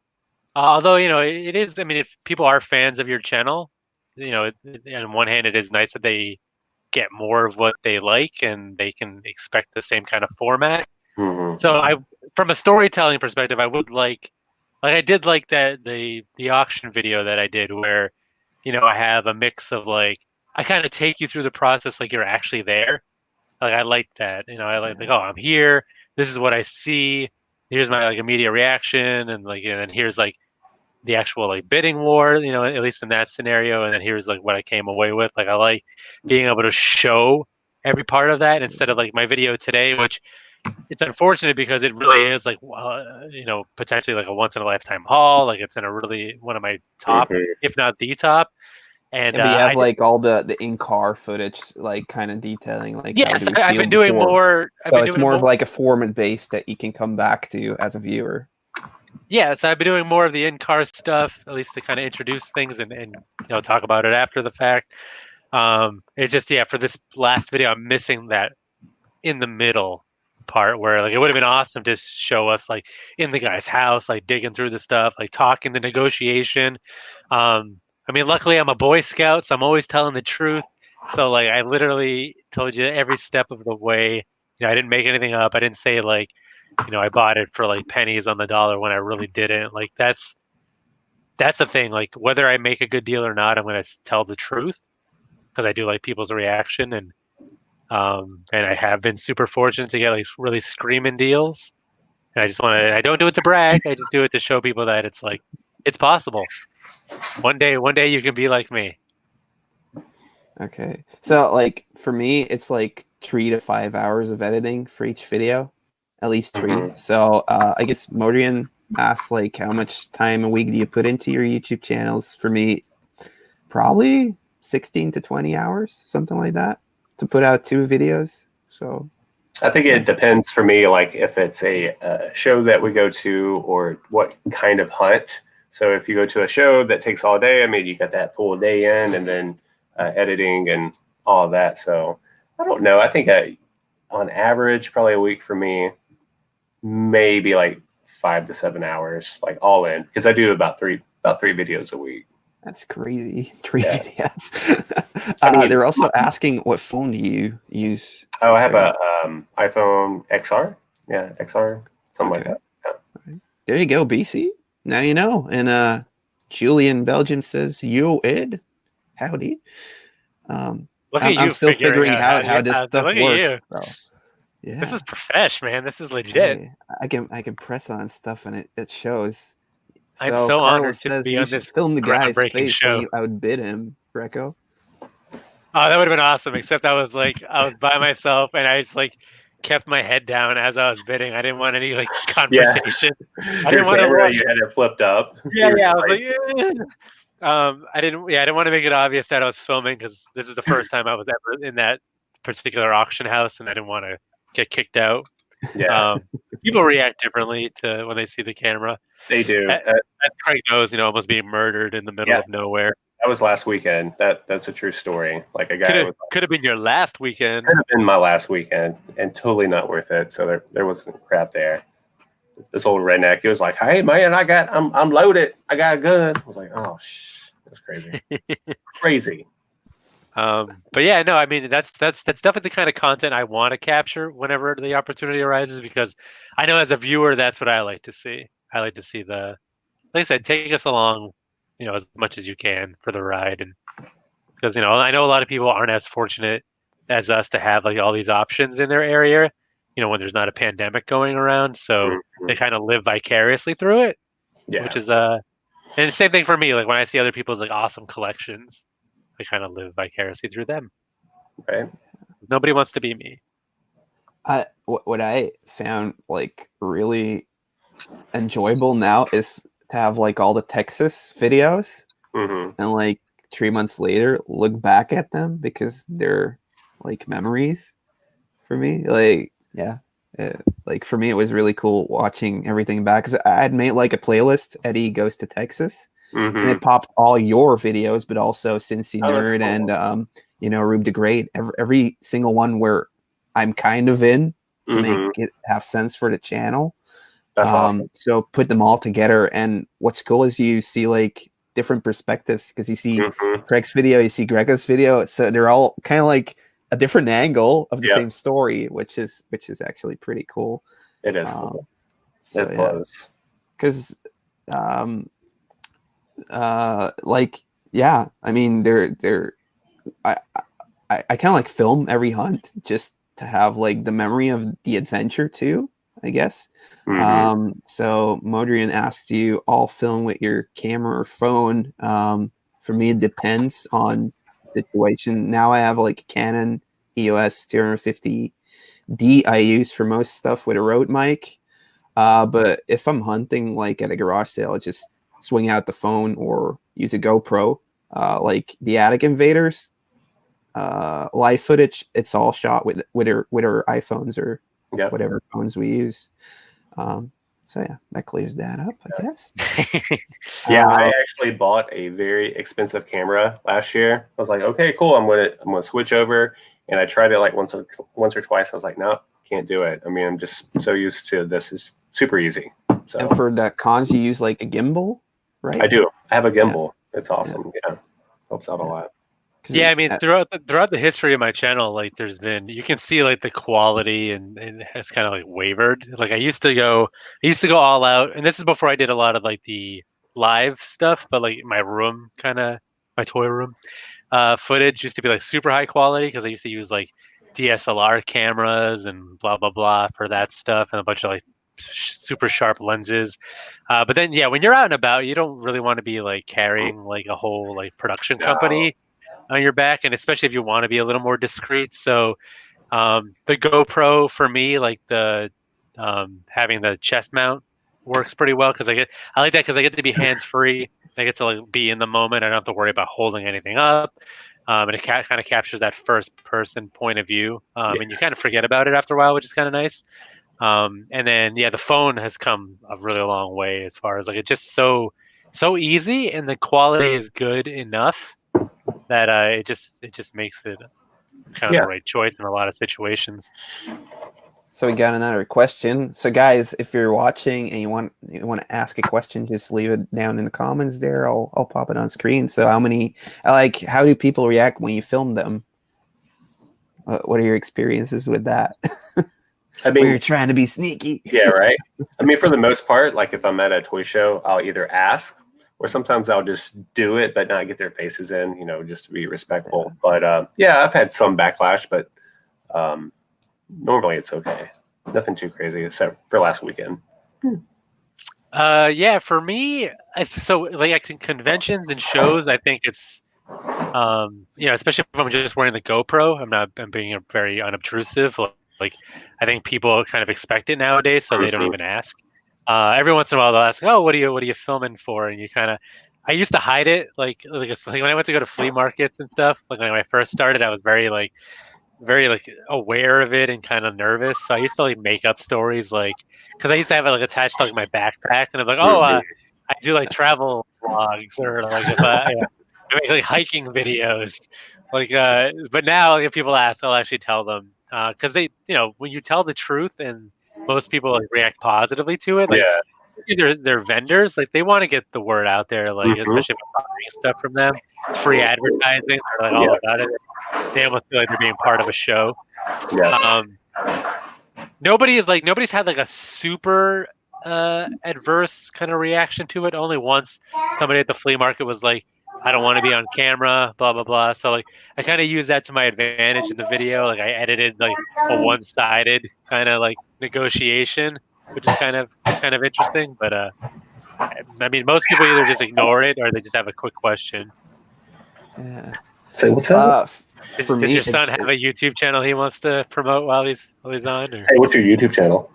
Although it is. I mean, if people are fans of your channel, on one hand, it is nice that they get more of what they like and they can expect the same kind of format. Mm-hmm. So from a storytelling perspective, I would like I did like that the auction video that I did where, I have a mix of like I kind of take you through the process like you're actually there. Like I like that. I like oh I'm here. This is what I see. Here's my like immediate reaction and then here's like the actual like bidding war, at least in that scenario, and then here's like what I came away with. Like I like being able to show every part of that instead of like my video today, which it's unfortunate because it really is like potentially like a once in a lifetime haul. Like it's in a really one of my top, Mm-hmm. if not the top. And Yeah, but you have like all the in-car footage, like kind of detailing like how yes, it was I've feel been doing before. more. So it's more of like a format base that you can come back to as a viewer. Yeah, so I've been doing more of the in-car stuff, at least to kind of introduce things and talk about it after the fact. It's just for this last video, I'm missing that in the middle part where like it would have been awesome to show us like in the guy's house, like digging through the stuff, like talking the negotiation. I mean, luckily I'm a Boy Scout, so I'm always telling the truth. So like I literally told you every step of the way. I didn't make anything up. I didn't say like, I bought it for like pennies on the dollar when I really didn't. Like that's the thing. Like whether I make a good deal or not, I'm going to tell the truth because I do like people's reaction and I have been super fortunate to get like really screaming deals. And I don't do it to brag. I just do it to show people that it's like, it's possible. One day you can be like me. Okay. So like for me, it's like 3 to 5 hours of editing for each video, at least 3. Mm-hmm. So I guess Modrian asked like how much time a week do you put into your YouTube channels? For me, probably 16 to 20 hours, something like that, to put out 2 videos. So I think it depends for me, like if it's a show that we go to or what kind of hunt. So if you go to a show that takes all day, I mean, you got that full day in and then editing and all of that. So I don't know. I think on average, probably a week for me, maybe like 5 to 7 hours, like all in, because I do about three videos a week. that's crazy. 3 Yeah. videos. I mean, they're also asking what phone do you use? Oh, I have a iPhone XR. Yeah, XR, something like Okay. that. Yeah. There you go, BC. Now you know. And Julian Belgium says, "Yo, Ed, howdy." Look at you I'm still figuring out how this stuff look at works. you. So, yeah. This is profesh, man. This is legit. Hey, I can press on stuff and it shows. I'm So so honored Carlos to says be you on should this film the guy's groundbreaking face show. when you outbid him, Greco. Oh, that would have been awesome. Except I was by myself and I just like kept my head down as I was bidding. I didn't want any like conversation. I didn't want to. You had it flipped up. Yeah, I was like, I didn't want to make it obvious that I was filming because this is the first time I was ever in that particular auction house, and I didn't want to get kicked out. Yeah, People react differently to when they see the camera. they do. As Craig knows, almost being murdered in the middle of nowhere. That was last weekend. That's a true story. Like a guy Could have been your last weekend. Could have been my last weekend, and totally not worth it. So there was some crap there. this old redneck. He was like, "Hey man, I'm loaded. I got a gun." I was like, "Oh that's crazy, crazy." But yeah, no, I mean that's definitely the kind of content I want to capture whenever the opportunity arises, because I know as a viewer that's what I like to see. I like to see like I said, take us along, as much as you can for the ride, and because I know a lot of people aren't as fortunate as us to have like all these options in their area, when there's not a pandemic going around, so they kind of live vicariously through it, which is and the same thing for me. Like when I see other people's like awesome collections, I kind of live vicariously through them. Right. Nobody wants to be me. What I found like really enjoyable now is to have like all the Texas videos and like 3 months later look back at them because they're like memories for me. Like like for me it was really cool watching everything back because I had made like a playlist, Eddie Goes to Texas, and it popped all your videos, but also Cincy Nerd and Rube the Great, every single one where I'm kind of in to make it have sense for the channel. That's awesome. So put them all together, and what's cool is you see like different perspectives because you see Craig's video, you see Greco's video, so they're all kind of like a different angle of the same story, which is actually pretty cool. It is cool. So it blows. Because I mean I kind of like film every hunt just to have like the memory of the adventure too, I guess. So Modrian asked you all film with your camera or phone. For me it depends on situation. Now I have like a Canon EOS 250D I use for most stuff with a Rode mic. But if I'm hunting like at a garage sale, I just swing out the phone or use a GoPro. Like the Attic Invaders live footage, it's all shot with our iPhones or whatever phones we use. So yeah, that clears that up, I guess. I actually bought a very expensive camera last year. I was like, okay, cool. I'm gonna switch over, and I tried it like once or twice. I was like, no, can't do it. I mean, I'm just so used to this. Is super easy. So. And for the cons, you use like a gimbal, right? I do. I have a gimbal. It's awesome. Yeah, helps out a lot. Yeah, I mean, throughout the history of my channel, like you can see like the quality and it's kind of like wavered. Like I used to go all out, and this is before I did a lot of like the live stuff, but like my toy room footage used to be like super high quality because I used to use like DSLR cameras and blah blah blah for that stuff, and a bunch of like super sharp lenses. But then when you're out and about, you don't really want to be like carrying like a whole like production company on your back, and especially if you want to be a little more discreet. So the GoPro for me, like the having the chest mount works pretty well because I like that because I get to be hands free. I get to like be in the moment. I don't have to worry about holding anything up, and it kind of captures that first person point of view. And you kind of forget about it after a while, which is kind of nice. And then the phone has come a really long way as far as like it's just so easy, and the quality is good enough that it just makes it kind of the right choice in a lot of situations. So we got another question. So guys, if you're watching and you want to ask a question, just leave it down in the comments there. I'll pop it on screen. So how do people react when you film them? What are your experiences with that? I mean, you're trying to be sneaky. Yeah, right. I mean, for the most part, like if I'm at a toy show, I'll either ask or sometimes I'll just do it, but not get their faces in, just to be respectful. But I've had some backlash, but normally it's okay. Nothing too crazy except for last weekend. For me, so like at conventions and shows, I think it's especially if I'm just wearing the GoPro, I'm being very unobtrusive. Like I think people kind of expect it nowadays, so they don't even ask. Every once in a while they'll ask, "Oh, what are you filming for?" And you kind of, I used to hide it, like when I went to go to flea markets and stuff. Like when I first started, I was very aware of it and kind of nervous. So I used to like make up stories, like because I used to have it like attached to like my backpack, and I'm like, I do like travel vlogs or like if I make like hiking videos, like. But now if people ask, I'll actually tell them because they, when you tell the truth and most people like react positively to it. Like they're vendors, like they want to get the word out there, like especially if I'm buying stuff from them. Free advertising, they're like all about it. They almost feel like they're being part of a show. Nobody's had like a super adverse kind of reaction to it. Only once somebody at the flea market was like, I don't want to be on camera, blah blah blah. So like I kind of used that to my advantage in the video. Like I edited like a one-sided kind of like negotiation, which is kind of interesting. But I mean, most people either just ignore it or they just have a quick question. Yeah. So what's up? Did your son have a YouTube channel he wants to promote while he's on? Or? Hey, what's your YouTube channel?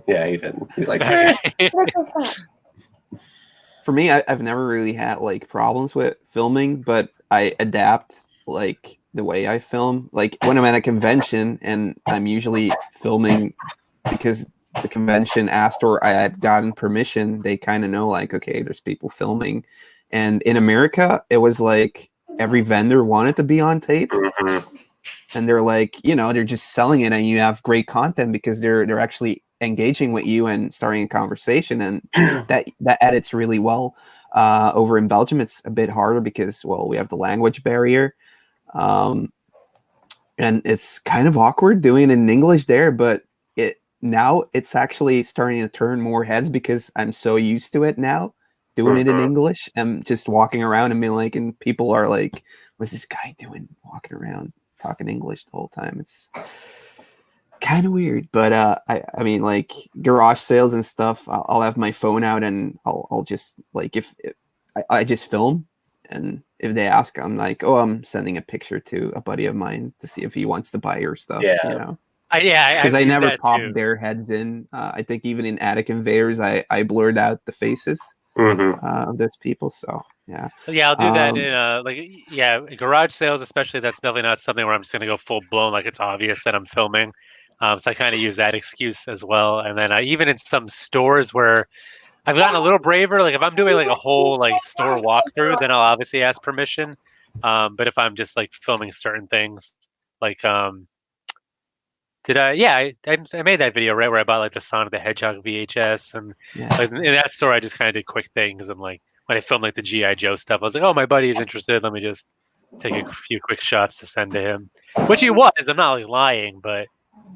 Yeah, he didn't. He's like, For me, I've never really had like problems with filming, but I adapt like the way I film. Like when I'm at a convention and I'm usually filming because the convention asked or I had gotten permission, they kind of know like, okay, there's people filming. And in America, it was like every vendor wanted to be on tape. And they're like, they're just selling it and you have great content because they're actually engaging with you and starting a conversation. And that edits really well. Over in Belgium, it's a bit harder because, well, we have the language barrier. And it's kind of awkward doing it in English there, but now it's actually starting to turn more heads because I'm so used to it now. Doing it in English and just walking around and being like, and people are like, what's this guy doing walking around talking English the whole time? It's kind of weird, but I mean, like garage sales and stuff, I'll have my phone out and I'll just like if I just film, and if they ask, I'm like, oh, I'm sending a picture to a buddy of mine to see if he wants to buy your stuff. Because I never popped their heads in. I think even in Attic Invaders, I blurred out the faces of those people. So yeah, I'll do that in garage sales, especially. That's definitely not something where I'm just gonna go full blown, like it's obvious that I'm filming. So I kind of use that excuse as well. And then even in some stores where I've gotten a little braver, like if I'm doing like a whole like store walkthrough, then I'll obviously ask permission. But if I'm just like filming certain things, like I made that video right where I bought like the Sonic the Hedgehog VHS, and like in that store I just kind of did quick things. I'm like when I filmed like the G.I. Joe stuff, I was like, oh, my buddy's interested. Let me just take a few quick shots to send to him, which he was. I'm not like lying, but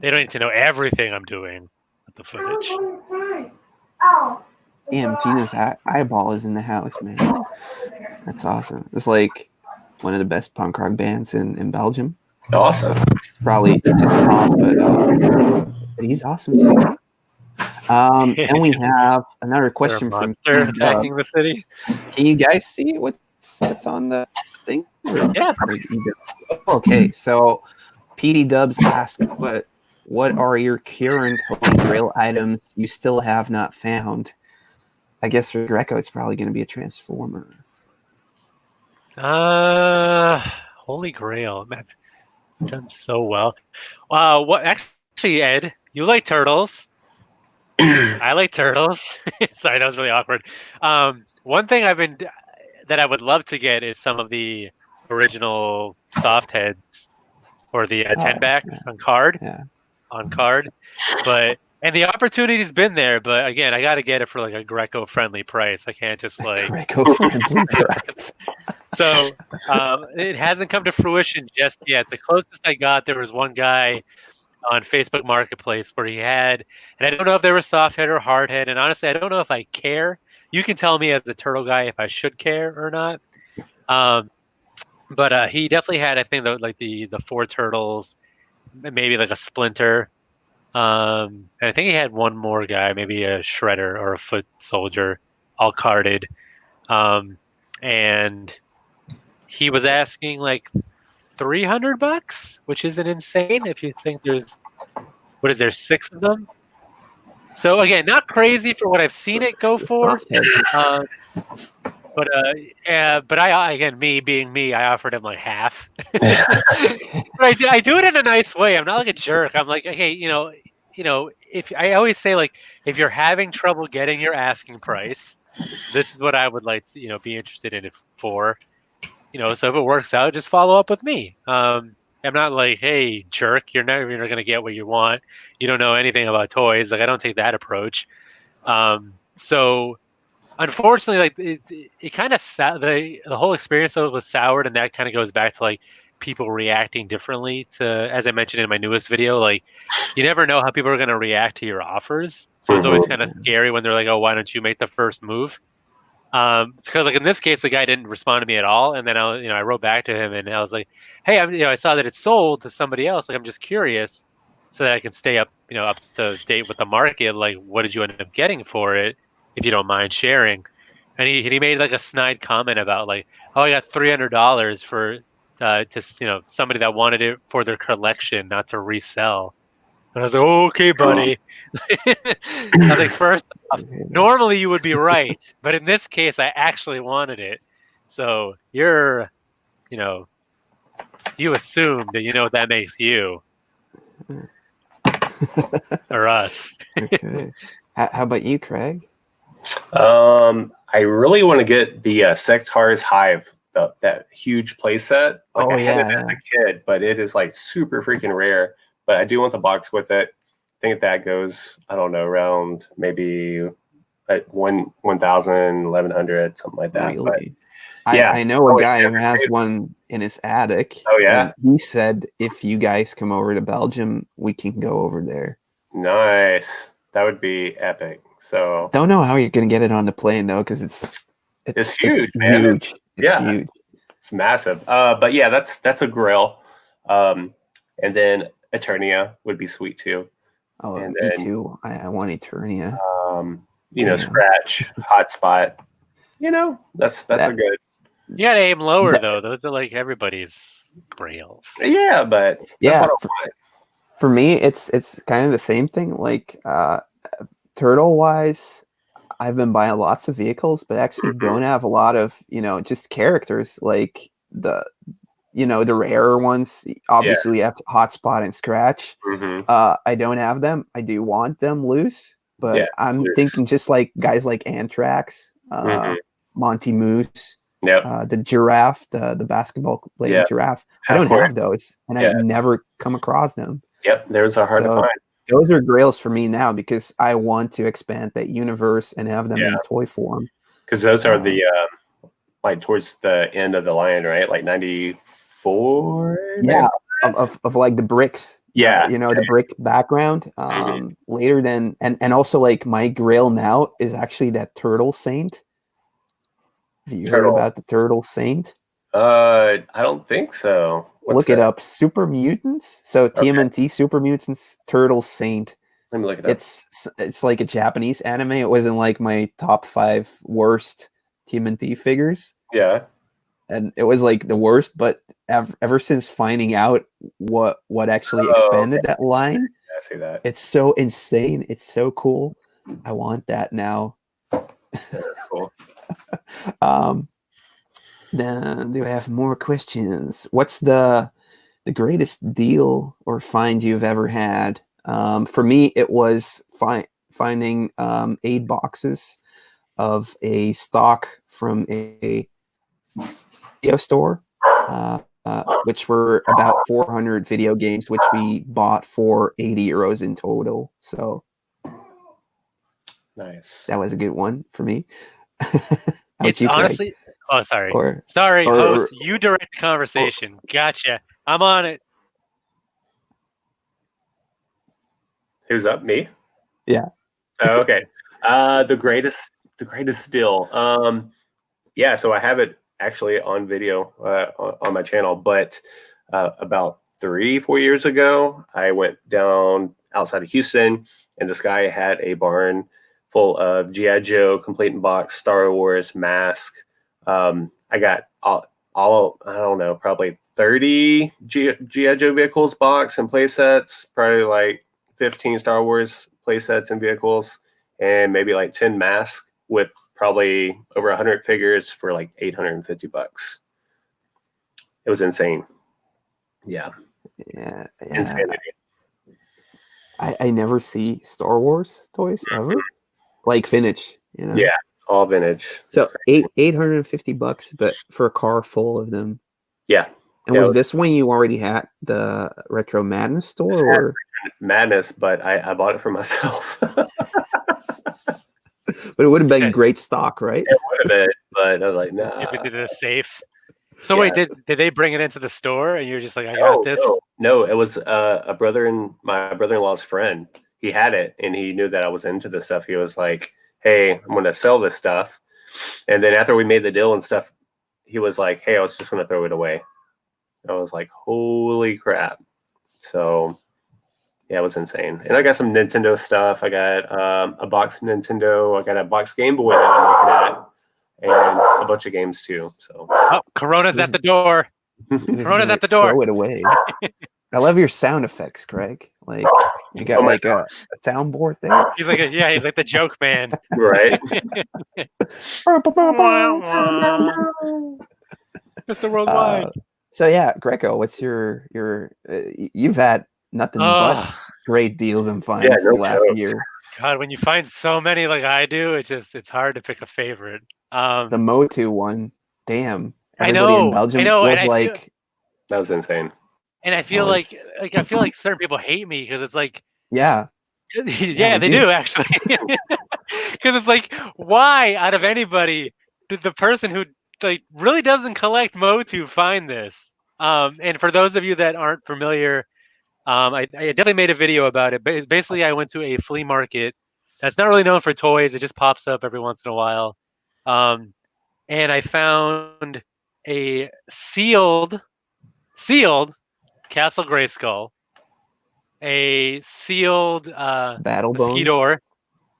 they don't need to know everything I'm doing with the footage. Damn, Gina's eyeball is in the house, man. That's awesome. It's like one of the best punk rock bands in Belgium. Awesome. Probably just Tom, but he's awesome too. And we have another question from attacking the city. Can you guys see what's on the thing? Yeah. Okay, so PD Dubs asked, what are your current Holy Grail items you still have not found? I guess for Greco, it's probably going to be a Transformer. Holy Grail. I've done so well. What actually, Ed, you like turtles. I like turtles. Sorry, that was really awkward. One thing that I would love to get is some of the original soft heads or the 10-back on card. Yeah. On card. And the opportunity's been there, but again, I got to get it for like a Greco friendly price. I can't just like Greco friendly price. So it hasn't come to fruition just yet. The closest I got, there was one guy on Facebook Marketplace where he had, and I don't know if they were soft head or hard head, and honestly, I don't know if I care. You can tell me as the turtle guy if I should care or not. But he definitely had, I think, the 4 turtles, maybe like a Splinter. And I think he had one more guy, maybe a Shredder or a Foot Soldier, all carded. And he was asking like $300, which isn't insane if you think there's 6 of them. So again, not crazy for what I've seen it go for. But I, again, me being me, I offered him like half. But I do it in a nice way. I'm not like a jerk. I'm like, hey, if I always say, like, if you're having trouble getting your asking price, this is what I would like to, be interested in it for. So if it works out, just follow up with me. I'm not like, hey, jerk, you're never gonna get what you want. You don't know anything about toys. Like I don't take that approach. So unfortunately, like it kind of the whole experience of it was soured, and that kind of goes back to like people reacting differently to, as I mentioned in my newest video, like you never know how people are gonna react to your offers. So it's always kind of scary when they're like, oh, why don't you make the first move? Because like in this case, the guy didn't respond to me at all, and then I wrote back to him and I was like, "Hey, I saw that it's sold to somebody else. Like, I'm just curious, so that I can stay up to date with the market. Like, what did you end up getting for it, if you don't mind sharing?" And he made like a snide comment about like, "Oh, I got $300 for just somebody that wanted it for their collection, not to resell." And I was like, oh, okay, buddy. I was like, first off, normally you would be right, but in this case, I actually wanted it. So you assume that you know what that makes you or us. Okay. How about you, Craig? I really want to get the Sectar's Hive, that huge playset. Like I had it as a kid, but it is like super freaking rare. But I do want the box with it. I think that goes, I don't know, around maybe at 1,000, 1,100, something like that. Really? But, yeah, I know a guy who has one in his attic. Oh, yeah? And he said if you guys come over to Belgium, we can go over there. Nice. That would be epic. So don't know how you're going to get it on the plane, though, because it's huge, man. Huge. It's huge. It's massive. But yeah, that's a grill. And then Eternia would be sweet too. Oh, and me too. I want Eternia. Scratch, Hotspot. That's a good. You gotta aim lower though. Those are like everybody's grails. Yeah, but yeah, for me, it's kind of the same thing. Like turtle wise, I've been buying lots of vehicles, but actually don't have a lot of just characters like the rarer ones. Obviously, you have Hotspot and Scratch. I don't have them. I do want them loose, but I'm thinking just like guys like Anthrax, Monty Moose, the giraffe, the basketball playing giraffe. I don't have those, and I never come across them. Yep, those are hard to find. Those are grails for me now because I want to expand that universe and have them in toy form. Because those are the like towards the end of the line, right? Like 94. Yeah, of like the bricks. Yeah, the brick background. Later than and also like my grail now is actually that Turtle Saint. Have you heard about the Turtle Saint? I don't think so. Look it up. Super Mutants. So TMNT Super Mutants Turtle Saint. Let me look it up. It's like a Japanese anime. It wasn't like my top 5 worst TMNT figures. Yeah. And it was like the worst, but ever since finding out what actually expanded that line, I see that. It's so insane. It's so cool. I want that now. That's cool. Then do I have more questions? What's the greatest deal or find you've ever had? For me, it was finding 8 boxes of a stock from a video store, which were about 400 video games, which we bought for 80 euros in total. So nice. That was a good one for me. It's honestly. Oh, sorry. Sorry, host. You direct the conversation. Gotcha. I'm on it. Who's up? Me? Yeah. Oh, okay. The greatest deal. Yeah. So I have it actually on video on my channel, but about 3-4 years ago, I went down outside of Houston, and this guy had a barn full of G.I. Joe, complete in box, Star Wars, mask. I got all I don't know, probably 30 G.I. Joe vehicles box and play sets, probably like 15 Star Wars play sets and vehicles, and maybe like 10 masks with probably over 100 figures for like $850. It was insane. Yeah. Insanity. I never see Star Wars toys ever, like vintage. Yeah, all vintage. So $850, but for a car full of them. Yeah, And Yeah, was this when you already had the Retro Madness store, or? Madness, but I bought it for myself. But it would have been great stock, right? It would have been, but I was like, nah. If it did a safe. So Yeah. wait, did they bring it into the store and you're just like, I got this? No, it was a brother and my brother-in-law's friend. He had it, and he knew that I was into this stuff. He was like, "Hey, I'm going to sell this stuff." And then after we made the deal and stuff, he was like, "Hey, I was just going to throw it away." I was like, "Holy crap!" So yeah, it was insane. And I got some Nintendo stuff. I got a box Nintendo. I got a box Game Boy that I'm looking at, and a bunch of games too. So Corona's at the door. Corona's at the door. Throw it away. I love your sound effects, Greg. Like you got like a soundboard there. He's like, he's like the joke man. Right. Mr. Worldwide. So yeah, Greco, what's your you've had nothing but great deals and finds the last year. God, when you find so many like I do, it's hard to pick a favorite. The Motu one, damn. Everybody in Belgium was like, that was insane. And I feel like certain people hate me because it's like, yeah, they do actually. Because it's like, why out of anybody did the person who like really doesn't collect Motu find this? And for those of you that aren't familiar, I definitely made a video about it. But basically, I went to a flea market that's not really known for toys. It just pops up every once in a while, and I found a sealed Castle Grayskull, a sealed Battle Mosquito. Bones.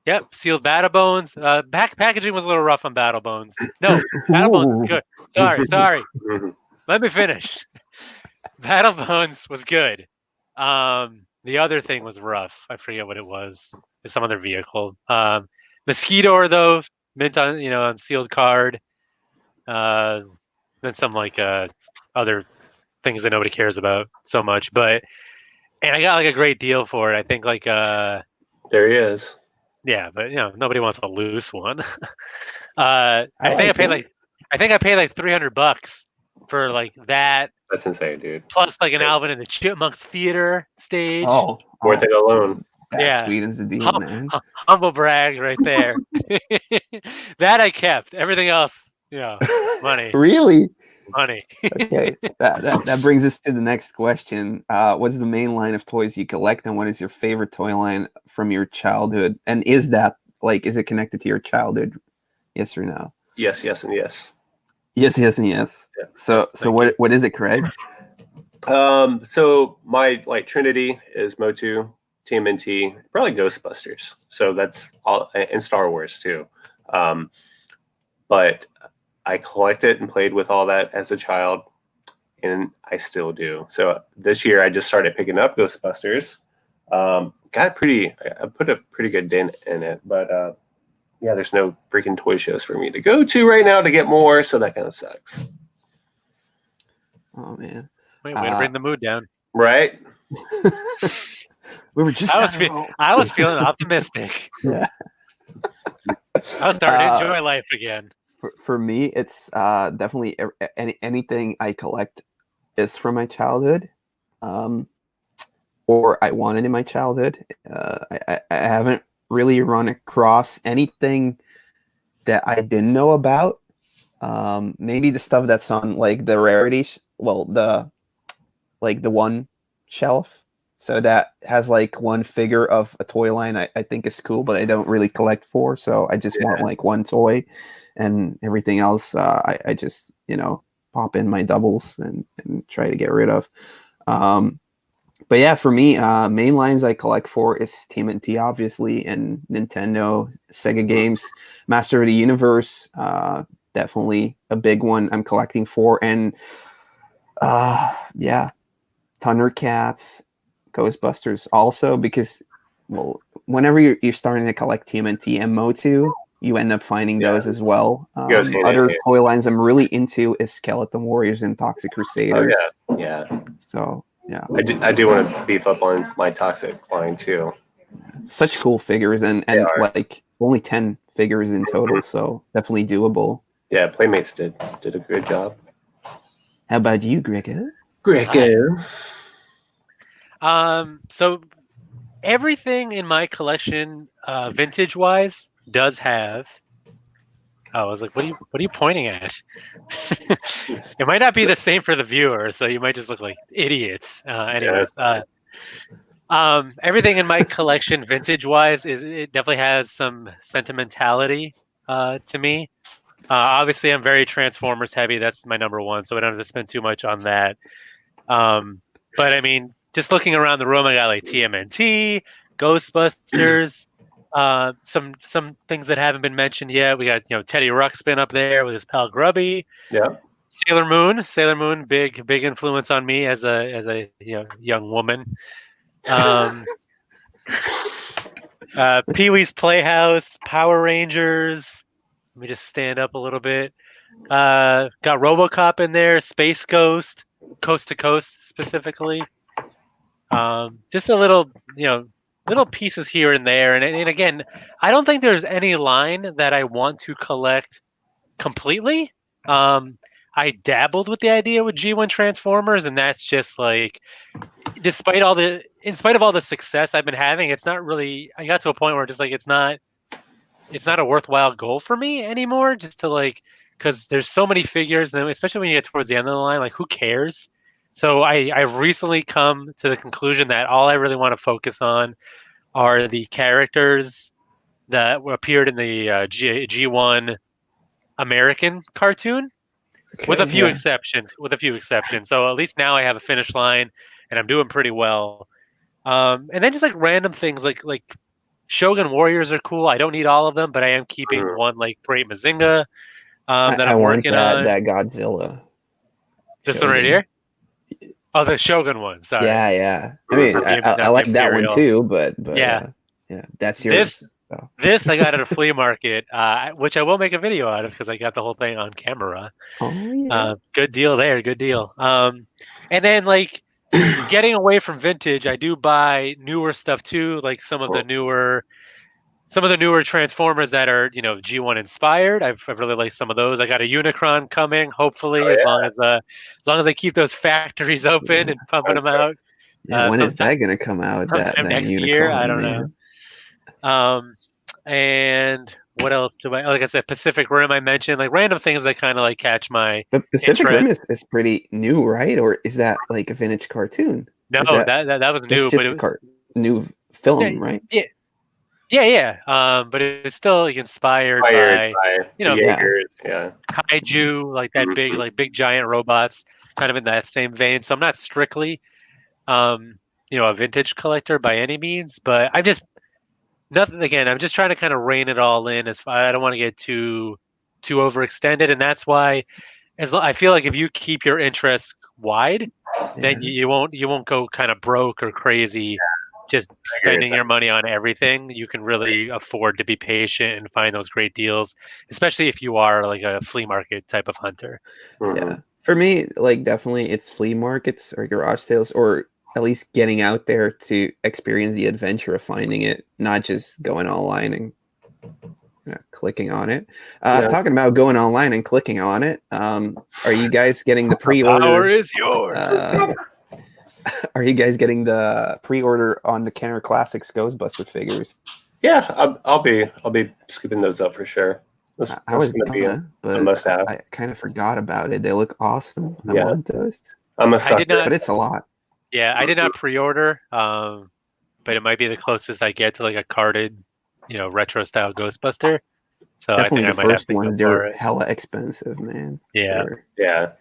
Yep, sealed Battle Bones. Packaging was a little rough on Battle Bones. No, Battle Bones was good. Sorry. Let me finish. Battle Bones was good. The other thing was rough. I forget what it was. It's some other vehicle. Mosquito though, mint on sealed card. Then some like other things that nobody cares about so much. And I got like a great deal for it. I think like there he is. Yeah, but nobody wants a loose one. I think I paid like $300 for like that. That's insane, dude. Plus like an Alvin and the Chipmunks theater stage. Worth it alone. Sweden's the deal, man. Humble brag right there. That I kept. Everything else, money. Really? Money. Okay. That brings us to the next question. What's the main line of toys you collect, and what is your favorite toy line from your childhood? And is it connected to your childhood? Yes or no? Yes, and yes. Yes, and yes. Yeah. So what is it, Craig? So my Trinity is Motu, TMNT, probably Ghostbusters. So that's all, and Star Wars too. But I collected and played with all that as a child, and I still do. So this year I just started picking up Ghostbusters. I put a pretty good dent in it, but there's no freaking toy shows for me to go to right now to get more, so that kind of sucks. Oh man. Wait, way to bring the mood down. Right? We were just I was feeling optimistic. Yeah. I was starting to enjoy life again. For me, it's definitely anything I collect is from my childhood, or I wanted in my childhood. I haven't really run across anything that I didn't know about. Maybe the stuff that's on like the rarities, the one shelf. So that has like one figure of a toy line I think is cool, but I don't really collect for. So I just want like one toy, and everything else I just pop in my doubles and try to get rid of. But yeah, for me, main lines I collect for is TMNT, obviously, and Nintendo, Sega games, Master of the Universe, definitely a big one I'm collecting for, and Thundercats, Ghostbusters also, because whenever you're starting to collect TMNT and Motu, you end up finding those as well. Other toy lines I'm really into is Skeleton Warriors and Toxic Crusaders. Oh, yeah. So yeah, I do want to beef up on my Toxic line too. Such cool figures, and like only 10 figures in total, so definitely doable. Yeah, Playmates did a good job. How about you, Greco? Greco. So everything in my collection, vintage-wise, does have. Oh, I was like, what are you pointing at? It might not be the same for the viewer, so you might just look like idiots. Everything in my collection, vintage-wise, it definitely has some sentimentality to me. Obviously, I'm very Transformers heavy. That's my number one, so I don't have to spend too much on that. But I mean, just looking around the room, I got like TMNT, Ghostbusters, some things that haven't been mentioned yet. We got Teddy Ruxpin up there with his pal Grubby. Yeah. Sailor Moon, big influence on me as a young woman. Pee Wee's Playhouse, Power Rangers. Let me just stand up a little bit. Got RoboCop in there, Space Ghost, Coast to Coast specifically. Just a little pieces here and there. And again, I don't think there's any line that I want to collect completely. I dabbled with the idea with G1 Transformers, and that's just like, in spite of all the success I've been having, it's not really. I got to a point where just like it's not a worthwhile goal for me anymore. Just to like, because there's so many figures, and especially when you get towards the end of the line, like who cares? So I've recently come to the conclusion that all I really want to focus on are the characters that appeared in the G1 American cartoon. Okay, With a few yeah. exceptions. So at least now I have a finish line, and I'm doing pretty well. And then just like random things like Shogun Warriors are cool. I don't need all of them, but I am keeping one like Great Mazinga that I I'm want working on. that Godzilla. This one right Shogun. here. Oh, the Shogun one. Sorry. Yeah. I mean, I like that one too, but yeah, that's yours. This I got at a flea market, which I will make a video out of because I got the whole thing on camera. Oh yeah. Good deal there. Good deal. And then like getting away from vintage, I do buy newer stuff too, like some of the newer Transformers that are G1 inspired. I've really liked some of those. I got a Unicron coming, hopefully, as long as I keep those factories open and pumping them out. Yeah, when is that gonna come out? That next Unicron, year, I don't man. know. And what else do I like? I said Pacific Rim. I mentioned like random things that kind of like catch my. But Pacific interest. Rim is pretty new, right? Or is that like a vintage cartoon? No, that was new, but it was new film, right? Yeah. But it's still like, inspired by Jaegers, yeah, kaiju, like that big giant robots, kind of in that same vein. So I'm not strictly, a vintage collector by any means, but I'm just nothing. Again, I'm just trying to kind of rein it all in. I don't want to get too overextended, and that's why, I feel like if you keep your interests wide, then you won't go kind of broke or crazy. Just spending your money on everything. You can really afford to be patient and find those great deals, especially if you are like a flea market type of hunter. Yeah, for me, like definitely it's flea markets or garage sales, or at least getting out there to experience the adventure of finding it, not just going online and clicking on it. Talking about going online and clicking on it, are you guys getting the pre-order? Power is yours. Are you guys getting the pre-order on the Kenner Classics Ghostbuster figures? Yeah, I'll be scooping those up for sure. I was gonna be a must-have. I kind of forgot about it. They look awesome. I want those. I'm a sucker, but it's a lot. Yeah, I did not pre-order, but it might be the closest I get to like a carded, retro style Ghostbuster. So definitely I think the I might first ones. They're hella expensive, man. Yeah. They're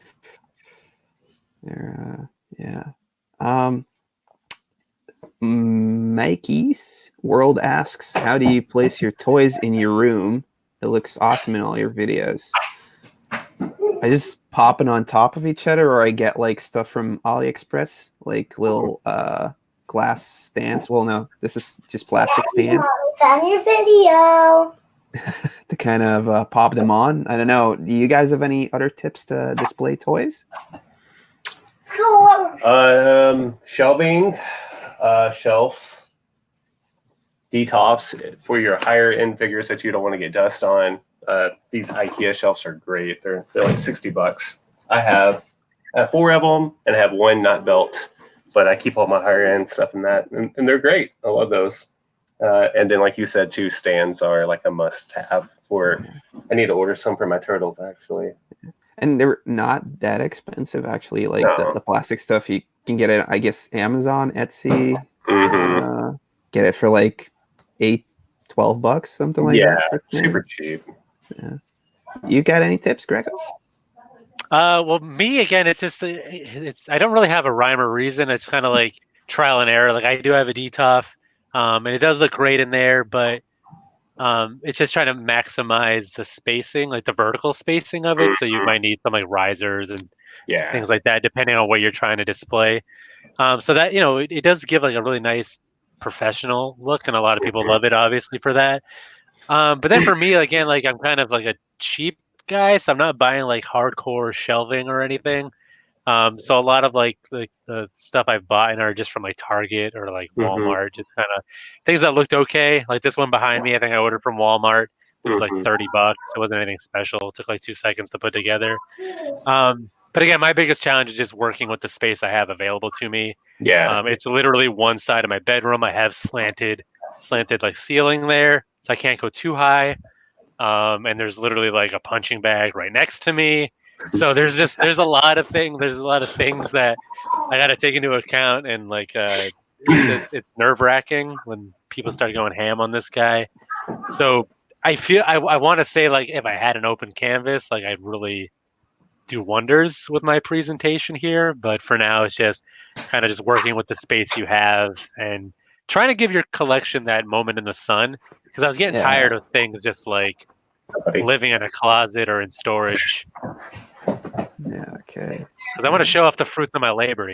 Mikey's World asks, how do you place your toys in your room? It looks awesome in all your videos. I just pop it on top of each other, or I get like stuff from AliExpress, like little glass stands. Well, no, this is just plastic stands. On your video. To kind of pop them on. I don't know. Do you guys have any other tips to display toys? Shelving, shelves, detops for your higher end figures that you don't want to get dust on. These IKEA shelves are great. They're like $60. I have I have 4 of them, and I have 1 not built. But I keep all my higher end stuff in that, and they're great. I love those. And then, like you said, 2 stands are like a must-have for. I need to order some for my turtles, actually. And they're not that expensive, actually. Like No. the plastic stuff, you can get it, I guess, Amazon, Etsy. Get it for like $8-12, something like that. Yeah, super cheap. Yeah. You got any tips, Greco? Well, me again, it's just I don't really have a rhyme or reason. It's kind of like trial and error. Like I do have a DTOF, and it does look great in there, but it's just trying to maximize the spacing, like the vertical spacing of it. So you might need some like risers and things like that, depending on what you're trying to display. So that it does give like a really nice professional look, and a lot of people love it, obviously, for that. But then for me, again, like I'm kind of like a cheap guy, so I'm not buying like hardcore shelving or anything. So a lot of like the stuff I've bought are just from like Target or like Walmart, just kind of things that looked okay. Like this one behind me, I think I ordered from Walmart. It was like $30. It wasn't anything special. It took like 2 seconds to put together. But again, my biggest challenge is just working with the space I have available to me. Yeah. It's literally one side of my bedroom. I have slanted like ceiling there, so I can't go too high. And there's literally like a punching bag right next to me. So there's a lot of things. There's a lot of things that I got to take into account, and like it's nerve wracking when people start going ham on this guy. So I feel I want to say like if I had an open canvas, like I'd really do wonders with my presentation here. But for now, it's just kind of just working with the space you have and trying to give your collection that moment in the sun. Because I was getting tired of things just like living in a closet or in storage. Yeah, okay. Because I want to show off the fruits of my labor,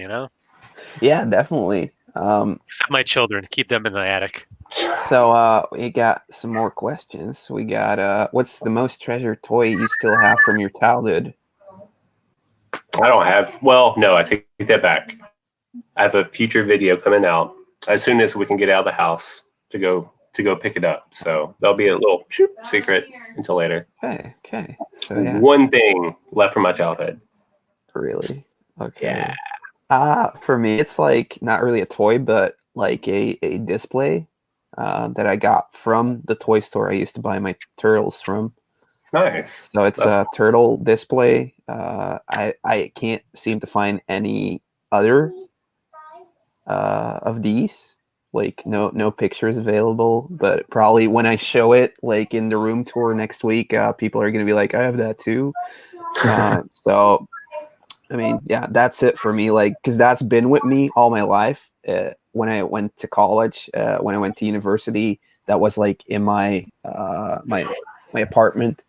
Yeah, definitely. Except my children, keep them in the attic. So we got some more questions. We got what's the most treasured toy you still have from your childhood? I don't have. Well, no, I take that back. I have a future video coming out as soon as we can get out of the house to go pick it up. So there'll be a little secret until later. Okay. So yeah. One thing left from my childhood. Really? Okay. Yeah. For me, it's like not really a toy, but like a display that I got from the toy store I used to buy my turtles from. Nice. So it's a turtle display. I can't seem to find any other of these. Like no pictures available, but probably when I show it like in the room tour next week, people are gonna be like, I have that too. So I mean, yeah, that's it for me. Like, because that's been with me all my life. When I went to college, when I went to university, that was like in my my apartment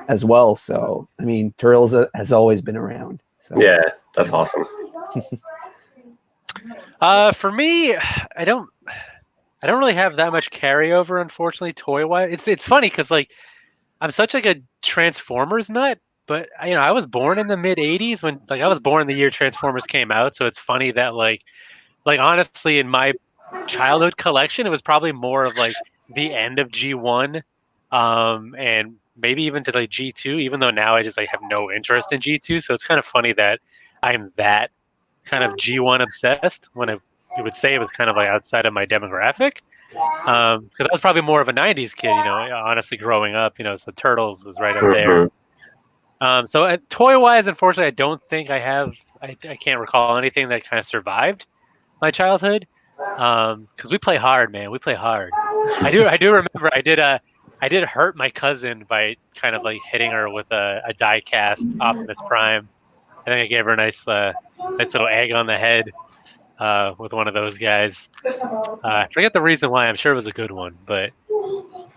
as well. So I mean, turtles has always been around. So. Yeah, that's awesome. For me, I don't really have that much carryover, unfortunately, toy wise. It's funny because like I'm such like a Transformers nut, but I was born in the mid '80s when like I was born the year Transformers came out. So it's funny that like honestly in my childhood collection, it was probably more of like the end of G1, and maybe even to like G2. Even though now I just like have no interest in G2, so it's kind of funny that I'm that kind of G1 obsessed when you would say it was kind of like outside of my demographic, because I was probably more of a 90s kid, honestly growing up, so Turtles was right up there. So toy wise, unfortunately, I don't think I have, I can't recall anything that kind of survived my childhood, because we play hard, man. We play hard. I do remember I did hurt my cousin by kind of like hitting her with a die cast Optimus Prime. I think I gave her a nice little egg on the head with one of those guys. I forget the reason why. I'm sure it was a good one. But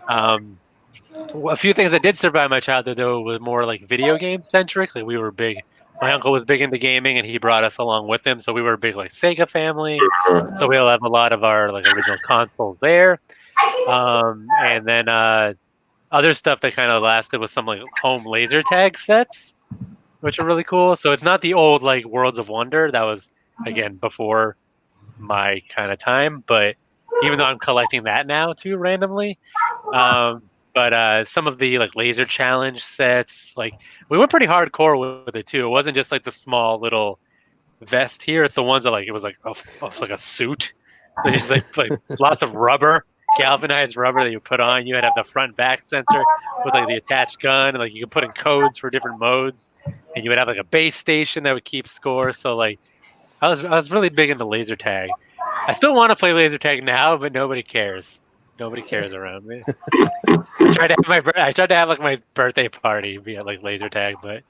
a few things that did survive my childhood, though, was more like video game centric. Like we were big. My uncle was big into gaming, and he brought us along with him. So we were a big like Sega family. So we'll have a lot of our like original consoles there. And then other stuff that kind of lasted was some like home laser tag sets, which are really cool. So it's not the old like Worlds of Wonder. That was again before my kind of time. But even though I'm collecting that now too randomly, But some of the like laser challenge sets, like we went pretty hardcore with it too. It wasn't just like the small little vest here. It's the ones that like it was like a suit. There's like lots of rubber, galvanized rubber that you put on. You had to have the front and back sensor with like the attached gun, and like you could put in codes for different modes, and you would have like a base station that would keep score. So like I was really big into laser tag. I still want to play laser tag now, but nobody cares. Nobody cares around me. I tried to have like my birthday party be at like laser tag, but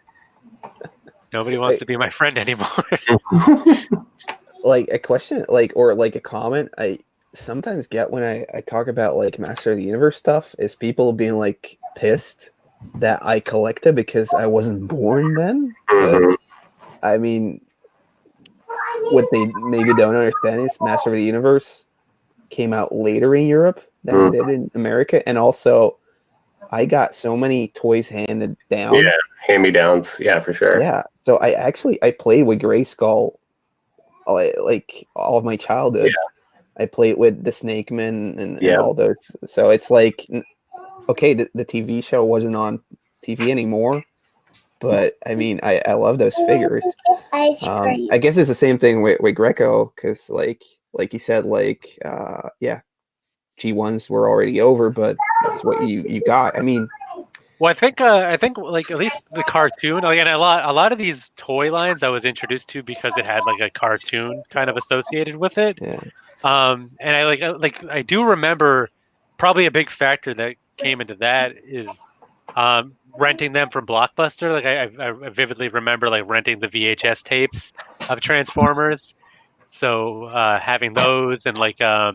nobody wants to be my friend anymore. Like a question, like or like a comment I sometimes get when I talk about like Master of the Universe stuff is people being like pissed that I collected because I wasn't born then. But, I mean, what they maybe don't understand is Master of the Universe came out later in Europe than it did in America, and also I got so many toys handed down. Yeah, hand-me-downs. Yeah, for sure. Yeah, so I played with Grayskull like all of my childhood. Yeah. I played with the Snake Man and all those. So it's like, okay, the TV show wasn't on TV anymore, but I mean, I love those figures. I guess it's the same thing with Greco, because like you said, like G1s were already over, but that's what you got. I mean, well, I think like at least the cartoon, like, and a lot of these toy lines I was introduced to because it had like a cartoon kind of associated with it. Yeah. And I do remember probably a big factor that came into that is renting them from Blockbuster. Like I vividly remember like renting the VHS tapes of Transformers. So having those, and like I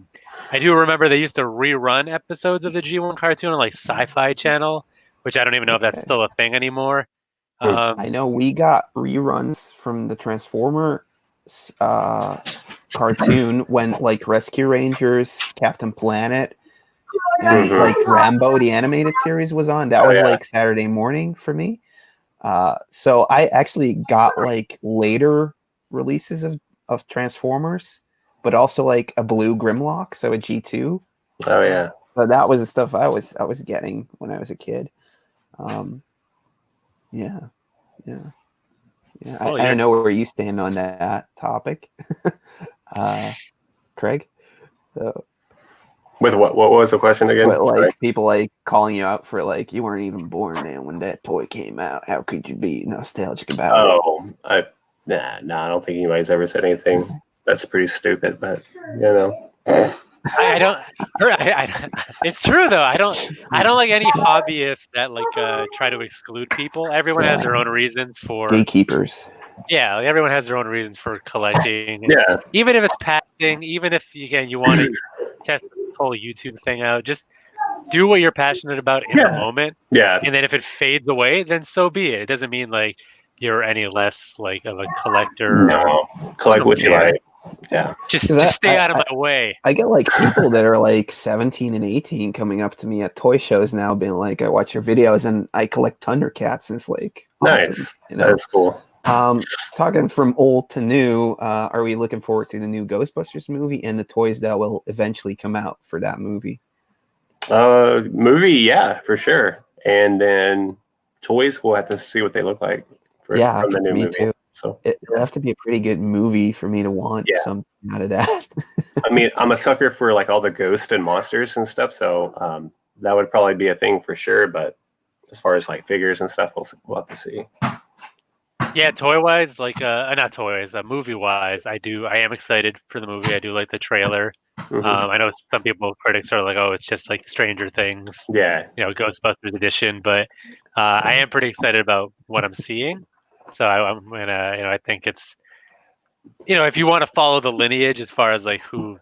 do remember they used to rerun episodes of the G1 cartoon on like Sci-Fi Channel, which I don't even know if that's still a thing anymore. I know we got reruns from the Transformer cartoon when like Rescue Rangers, Captain Planet, and like Rambo, the animated series was on. That was like Saturday morning for me. So I actually got like later releases of Transformers, but also like a blue Grimlock, so a G2. Oh yeah. So that was the stuff I was getting when I was a kid. Yeah. I don't know where you stand on that topic, Craig. So, with what was the question again? But like people like calling you out for like you weren't even born then when that toy came out. How could you be nostalgic about it? I don't think anybody's ever said anything. That's pretty stupid, but you know. I don't. It's true though. I don't like any hobbyists that like try to exclude people. Everyone has their own reasons for gatekeepers. Yeah, like everyone has their own reasons for collecting. Yeah. Even if it's passing, even if again you want to test this whole YouTube thing out, just do what you're passionate about in the moment. Yeah. And then if it fades away, then so be it. It doesn't mean like you're any less like of a collector. No, collect what you like. Yeah, just stay out of my way. I get like people that are like 17 and 18 coming up to me at toy shows now, being like, "I watch your videos and I collect Thundercats." And it's like, nice. Awesome, That's cool. Talking from old to new, are we looking forward to the new Ghostbusters movie and the toys that will eventually come out for that movie? Movie, yeah, for sure. And then toys, we'll have to see what they look like from the new movie. Too. So it'll have to be a pretty good movie for me to want something out of that. I mean, I'm a sucker for like all the ghosts and monsters and stuff, so that would probably be a thing for sure. But as far as like figures and stuff, we'll have to see. Yeah, toy wise, like not toys, movie wise, I am excited for the movie. I do like the trailer. I know some critics are like, oh, it's just like Stranger Things, Ghostbusters edition, but I am pretty excited about what I'm seeing. So I'm gonna, I think it's, if you want to follow the lineage as far as like who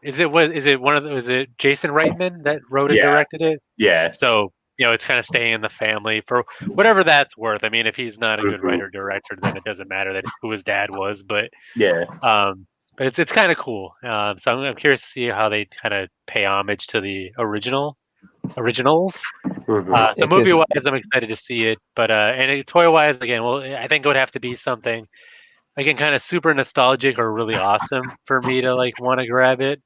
is it Jason Reitman that wrote and directed it? Yeah. So it's kind of staying in the family for whatever that's worth. I mean, if he's not a good writer director, then it doesn't matter that who his dad was. But but it's kind of cool. So I'm curious to see how they kind of pay homage to the originals. So movie wise, I'm excited to see it. But and toy wise, again, well, I think it would have to be something again, kind of super nostalgic or really awesome for me to like want to grab it.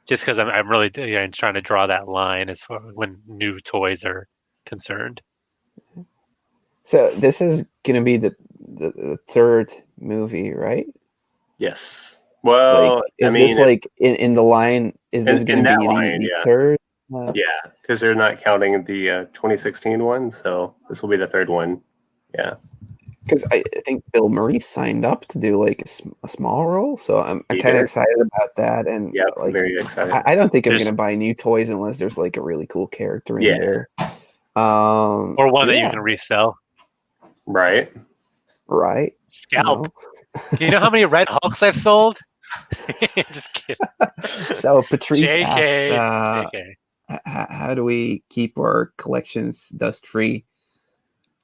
just because I'm really trying to draw that line as far when new toys are concerned. So this is gonna be the third movie, right? Yes. Well, Like, is this like in the line? Is this in gonna that be line, the yeah. third? Yeah, because they're not counting the 2016 one, so this will be the third one. Yeah. Because I think Bill Murray signed up to do like a small role, so I'm He kind of did. excited about that. And Yep, like, very excited. I don't think I'm gonna buy new toys unless there's like a really cool character in there. Or one that you yeah, can resell. Right. right. Scalp. Do you know how many Red Hulks I've sold? Just kidding. So Patrice JK. asked, JK. how do we keep our collections dust free?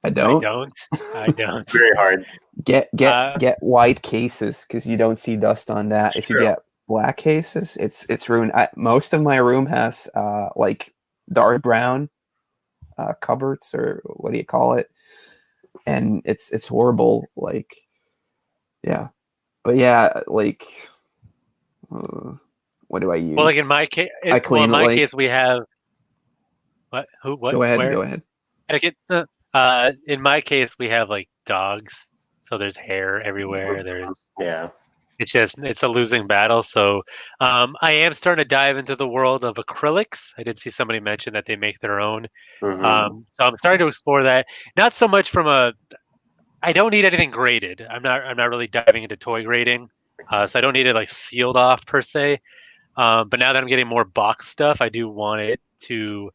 I I don't. don't. Very hard. Get white cases because you don't see dust on that. If you get black cases, it's ruined. Most of my room has like dark brown cupboards, or what do you call it? And it's horrible. Like, yeah, but yeah, like, what do I use? Well, like in my case, I clean case we have what? Who? What? Go ahead. Where? Go ahead. In my case, we have like dogs, so there's hair everywhere. It's a losing battle. So I am starting to dive into the world of acrylics. I did see somebody mention that they make their own. Mm-hmm. So I'm starting to explore that. Not so much from I don't need anything graded. I'm not really diving into toy grading. So I don't need it like sealed off per se. But now that I'm getting more box stuff, I do want it to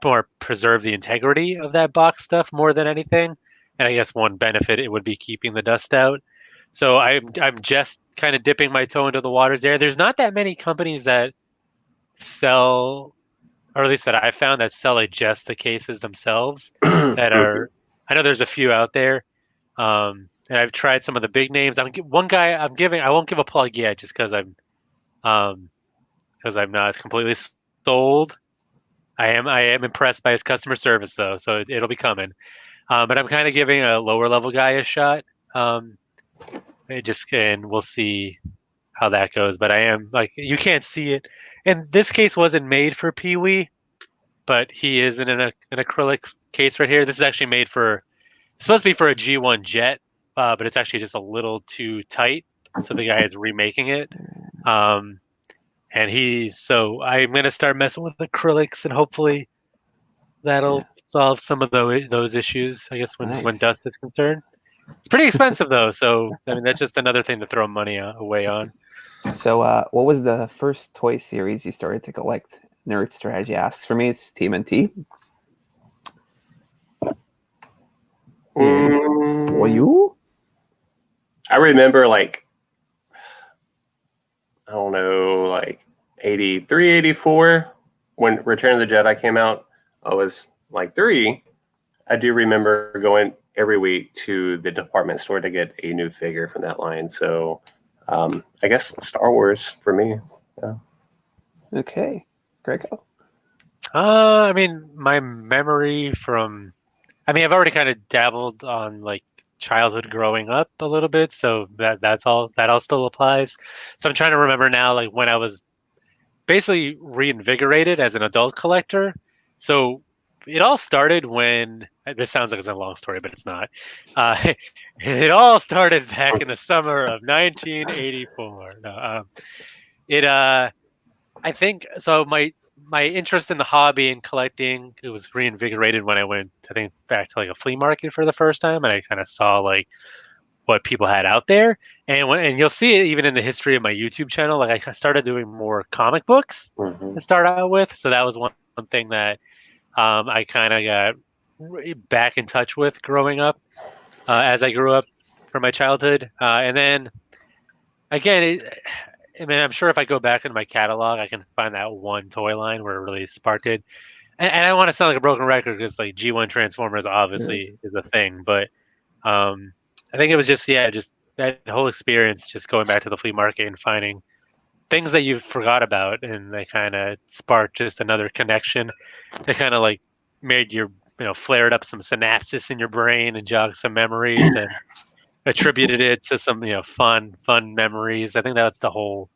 more preserve the integrity of that box stuff more than anything. And I guess one benefit it would be keeping the dust out. So I'm just kind of dipping my toe into the waters there. There's not that many companies that sell, or at least that I found, that sell like just the cases themselves. That are, I know there's a few out there, and I've tried some of the big names. One guy I won't give a plug yet, just because I'm not completely sold. I am impressed by his customer service though, so it'll be coming. But I'm kind of giving a lower level guy a shot. And we'll see how that goes. But I am like, you can't see it. And this case wasn't made for Pee Wee, but he is in an acrylic case right here. This is actually made it's supposed to be for a G1 jet, but it's actually just a little too tight. So the guy is remaking it. So I'm gonna start messing with acrylics, and hopefully that'll solve some of those issues. I guess when dust is concerned. It's pretty expensive though, so I mean that's just another thing to throw money away on. So, what was the first toy series you started to collect? Nerd Strategy asks. For me, it's TMNT. For you? I remember like, I don't know, like 83, 84, when Return of the Jedi came out. I was like 3. I do remember going every week to the department store to get a new figure from that line. So I guess Star Wars for me. Yeah. Okay. Greco? I mean, my memory I've already kind of dabbled on like childhood growing up a little bit, so that all still applies. So I'm trying to remember now, like when I was basically reinvigorated as an adult collector. So it all started when, this sounds like it's a long story, but it's not. It all started back in the summer of 1984. I think so. My interest in the hobby and collecting, it was reinvigorated when I went, I think, back to like a flea market for the first time, and I kind of saw like what people had out there, and you'll see it even in the history of my YouTube channel. Like I started doing more comic books to start out with, so that was one thing that I kind of got back in touch with growing up as I grew up from my childhood, and then again, I'm sure if I go back into my catalog, I can find that one toy line where it really sparked it. And I don't want to sound like a broken record because like G1 Transformers obviously is a thing, but I think it was just that whole experience, just going back to the flea market and finding things that you forgot about, and they kind of sparked just another connection. They kind of like made flared up some synapses in your brain and jogged some memories and attributed it to some fun memories. I think that's the whole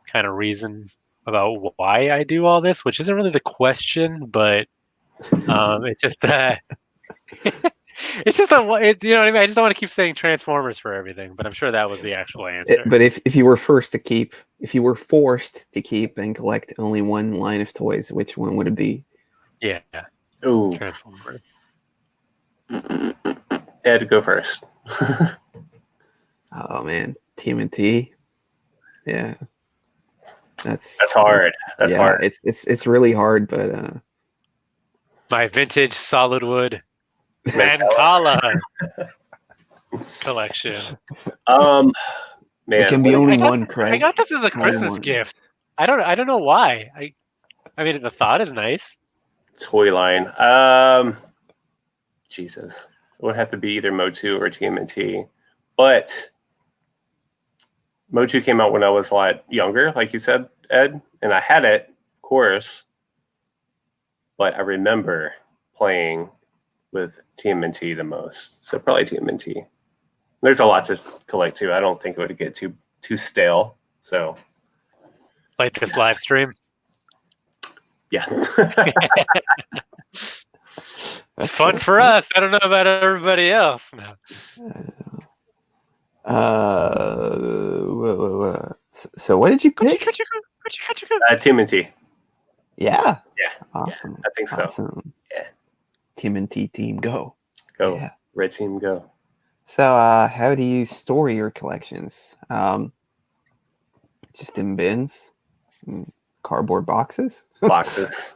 kind of reason about why I do all this, which isn't really the question, but it's just that it's just you know what I mean. I just don't want to keep saying Transformers for everything, but I'm sure that was the actual answer. But if you were forced to keep and collect only one line of toys, which one would it be? Yeah. Ooh, Transformers. Ed, go first. Oh man, TMNT. Yeah, that's hard. That's hard. It's really hard, but My vintage solid wood Mancala collection. Man, it can be only one, Craig. I got this as a Only Christmas one. gift. I don't know why. I mean, the thought is nice. toy line. Jesus, it would have to be either Motu or TMNT, but Motu came out when I was a lot younger, like you said, Ed, and I had it, of course, but I remember playing with TMNT the most, so probably TMNT. There's a lot to collect too. I don't think it would get too stale. So, Like this live stream. yeah. It's fun for us. I don't know about everybody else. No. So what did you pick? TMNT. Yeah. Yeah. Awesome. I think so. Awesome. Yeah. TMNT team, go. Go. Yeah. Red team, go. So, how do you store your collections? Just in bins, cardboard boxes. Boxes.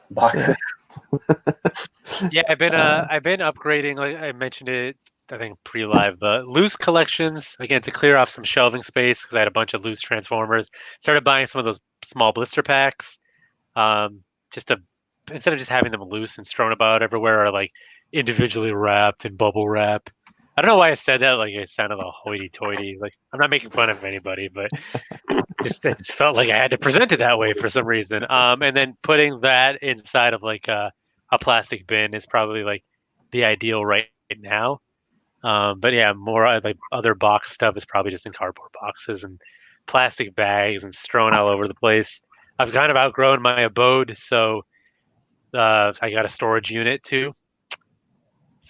Yeah, I've been upgrading. Like I mentioned it, I think pre-live, but loose collections again to clear off some shelving space because I had a bunch of loose Transformers. Started buying some of those small blister packs, just to instead of just having them loose and strewn about everywhere, or like individually wrapped in bubble wrap. I don't know why I said that. Like it sounded all hoity-toity. Like I'm not making fun of anybody, but it just felt like I had to present it that way for some reason. And then putting that inside of like a plastic bin is probably like the ideal right now. But yeah, more like other box stuff is probably just in cardboard boxes and plastic bags and strewn all over the place. I've kind of outgrown my abode, so I got a storage unit too.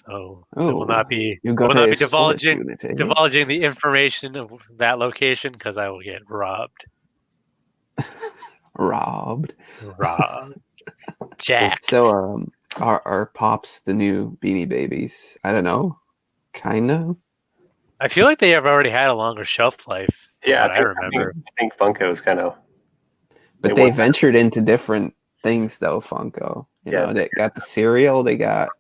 So it will not be divulging the information of that location because I will get robbed. Robbed. Jack. So are Pops the new Beanie Babies? I don't know. Kind of. I feel like they have already had a longer shelf life. Yeah, I remember. I think Funko's kind of. But they ventured into different things though, Funko. You know, they got the cereal, they got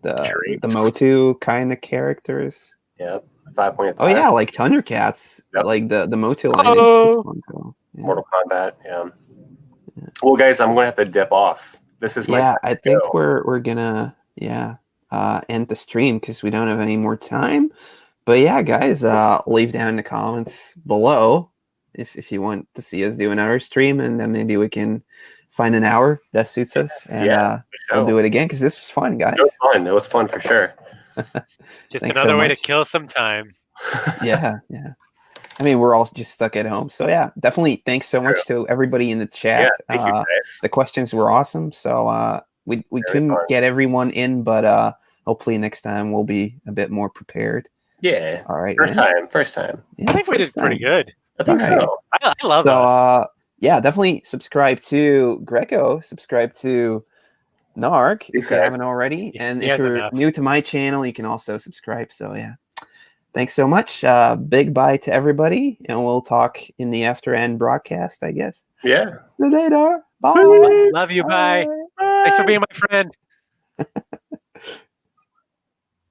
the Motu kind of characters. Yep. 5.5. Oh yeah, like Thundercats. Yep. Like the Motu line is Funko. Yeah. Mortal Kombat, yeah. Well guys, I'm gonna have to dip off. This is my I think we're gonna end the stream because we don't have any more time. But yeah, guys, leave down in the comments below if you want to see us do another stream, and then maybe we can find an hour that suits us, and we'll do it again because this was fun, guys. It was fun. It was fun for sure. Just another way to kill some time. Yeah. I mean, we're all just stuck at home, so yeah, definitely. Thanks so much to everybody in the chat. Yeah, thank you guys. The questions were awesome. So we couldn't get everyone in, but hopefully next time we'll be a bit more prepared. Yeah. All right. First time. Yeah, I think we did pretty good. I think so. I love that. Yeah, definitely subscribe to Greco. Subscribe to NARC if you haven't already. And if you're new to my channel, you can also subscribe. So yeah. Thanks so much. Big bye to everybody. And we'll talk in the after end broadcast, I guess. Yeah. See you later. Bye. Love you. Bye. Thanks for being my friend.